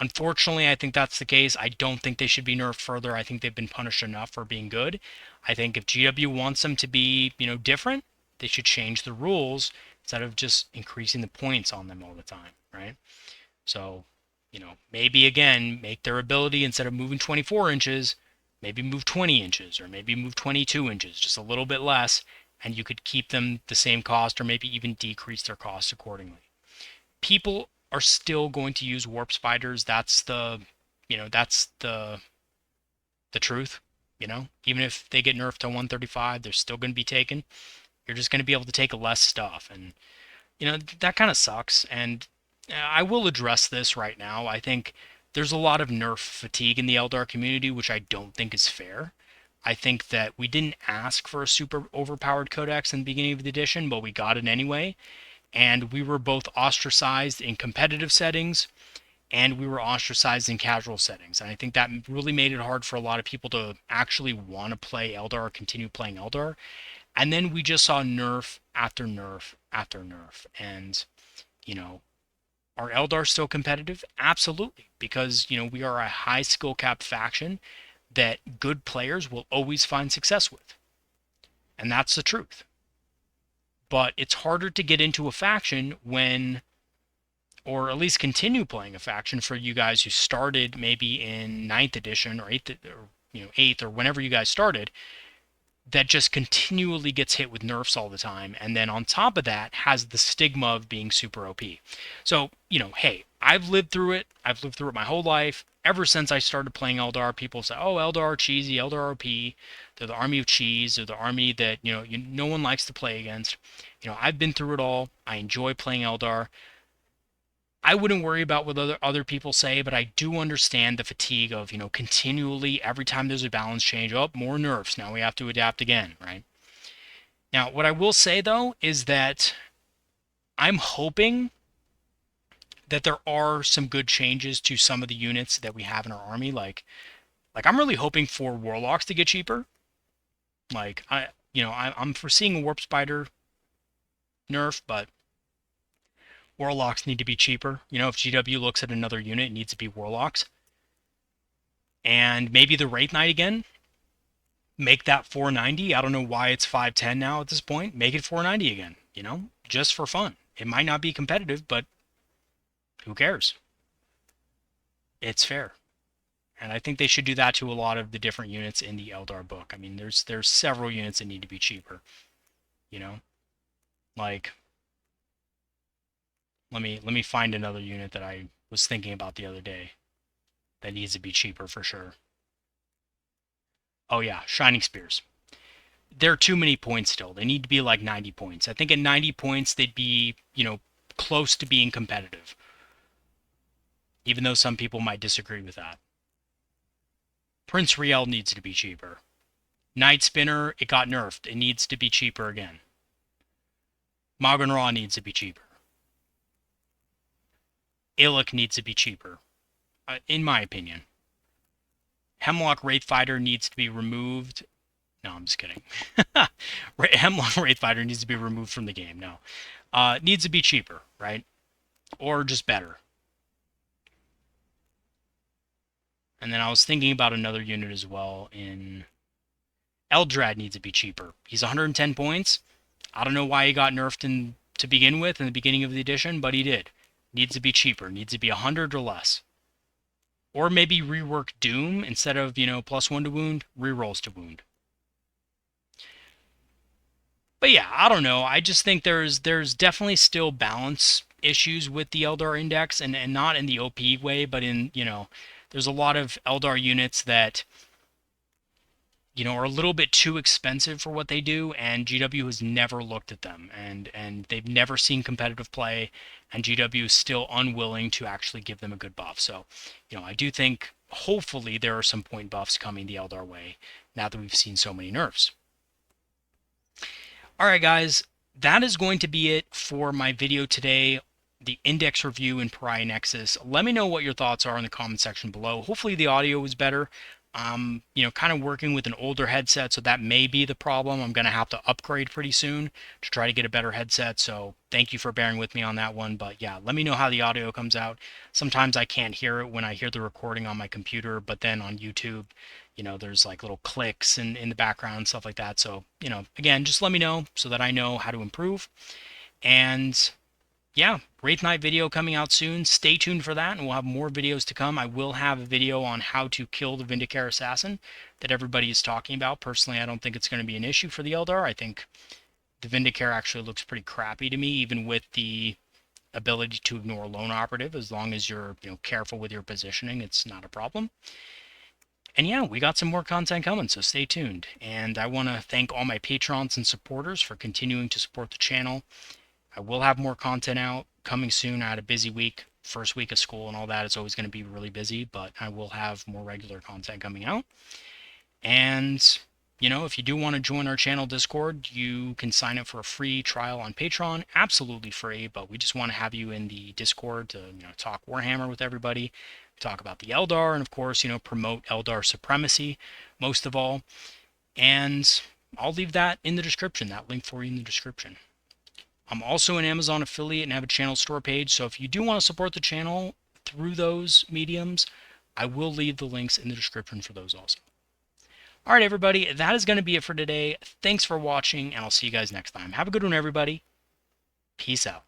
Unfortunately, I think that's the case. I don't think they should be nerfed further. I think they've been punished enough for being good. I think if GW wants them to be, different, they should change the rules instead of just increasing the points on them all the time, right? So, maybe again, make their ability, instead of moving 24 inches, maybe move 20 inches, or maybe move 22 inches, just a little bit less, and you could keep them the same cost, or maybe even decrease their cost accordingly. People are still going to use Warp Spiders. That's the truth. Even if they get nerfed to 135, they're still going to be taken. You're just going to be able to take less stuff, and that kind of sucks. And I will address this right now. I think there's a lot of nerf fatigue in the Eldar community, which I don't think is fair. I think that we didn't ask for a super overpowered codex in the beginning of the edition, but we got it anyway. And we were both ostracized in competitive settings, and we were ostracized in casual settings. And I think that really made it hard for a lot of people to actually want to play Eldar or continue playing Eldar. And then we just saw nerf after nerf after nerf. And, are Eldar still competitive? Absolutely. Because, we are a high skill cap faction that good players will always find success with. And that's the truth. But it's harder to get into a faction when, or at least continue playing a faction for you guys who started maybe in 9th edition or 8th, or 8th, or whenever you guys started, that just continually gets hit with nerfs all the time, and then on top of that has the stigma of being super OP. So, hey, I've lived through it. I've lived through it my whole life. Ever since I started playing Eldar, people say, oh, Eldar are cheesy, Eldar OP. They're the army of cheese. They're the army that, no one likes to play against. I've been through it all. I enjoy playing Eldar. I wouldn't worry about what other people say, but I do understand the fatigue of, continually, every time there's a balance change, oh, more nerfs, now we have to adapt again, right? Now, what I will say, though, is that I'm hoping that there are some good changes to some of the units that we have in our army. Like I'm really hoping for Warlocks to get cheaper. I'm foreseeing a Warp Spider nerf, but Warlocks need to be cheaper. If GW looks at another unit, it needs to be Warlocks. And maybe the Wraith Knight again. Make that 490. I don't know why it's 510 now at this point. Make it 490 again, just for fun. It might not be competitive, but who cares? It's fair. And I think they should do that to a lot of the different units in the Eldar book. I mean, there's several units that need to be cheaper. Like, let me find another unit that I was thinking about the other day that needs to be cheaper for sure. Oh yeah, Shining Spears. They're too many points still. They need to be like 90 points. I think at 90 points they'd be, close to being competitive. Even though some people might disagree with that. Prince Riel needs to be cheaper. Night Spinner, it got nerfed. It needs to be cheaper again. Magan Ra needs to be cheaper. Illic needs to be cheaper, in my opinion. Hemlock Wraith Fighter needs to be removed. No, I'm just kidding. Hemlock Wraith Fighter needs to be removed from the game. No. Needs to be cheaper, right? Or just better. And then I was thinking about another unit as well in Eldrad needs to be cheaper. He's 110 points. I don't know why he got nerfed to begin with in the beginning of the edition, but he did. Needs to be cheaper. Needs to be 100 or less. Or maybe rework Doom instead of, +1 to wound, rerolls to wound. But yeah, I don't know. I just think there's definitely still balance issues with the Eldar Index, and not in the OP way, but in, there's a lot of Eldar units that, you know, are a little bit too expensive for what they do, and GW has never looked at them, and they've never seen competitive play, and GW is still unwilling to actually give them a good buff. So, you know, I do think hopefully there are some point buffs coming the Eldar way now that we've seen so many nerfs. All right, guys, that is going to be it for my video today, the index review in Pariah Nexus. Let me know what your thoughts are in the comment section below. Hopefully the audio was better. You know, kind of working with an older headset, so that may be the problem. I'm going to have to upgrade pretty soon to try to get a better headset, so thank you for bearing with me on that one. But yeah, let me know how the audio comes out. Sometimes I can't hear it when I hear the recording on my computer, but then on YouTube, you know, there's like little clicks in the background and stuff like that. So, you know, again, just let me know so that I know how to improve. And yeah, Wraith Knight video coming out soon. Stay tuned for that, and we'll have more videos to come. I will have a video on how to kill the Vindicare Assassin that everybody is talking about. Personally, I don't think it's going to be an issue for the Eldar. I think the Vindicare actually looks pretty crappy to me, even with the ability to ignore a lone operative. As long as you're, you know, careful with your positioning, it's not a problem. And yeah, we got some more content coming, so stay tuned. And I want to thank all my patrons and supporters for continuing to support the channel. I will have more content out coming soon. I had a busy week, first week of school and all that. It's always going to be really busy, but I will have more regular content coming out. And, you know, if you do want to join our channel Discord, you can sign up for a free trial on Patreon. Absolutely free, but we just want to have you in the Discord to, you know, talk Warhammer with everybody, talk about the Eldar, and of course, you know, promote Eldar supremacy most of all. And I'll leave that in the description, that link for you in the description. I'm also an Amazon affiliate and have a channel store page, so if you do want to support the channel through those mediums, I will leave the links in the description for those also. All right, everybody, that is going to be it for today. Thanks for watching, and I'll see you guys next time. Have a good one, everybody. Peace out.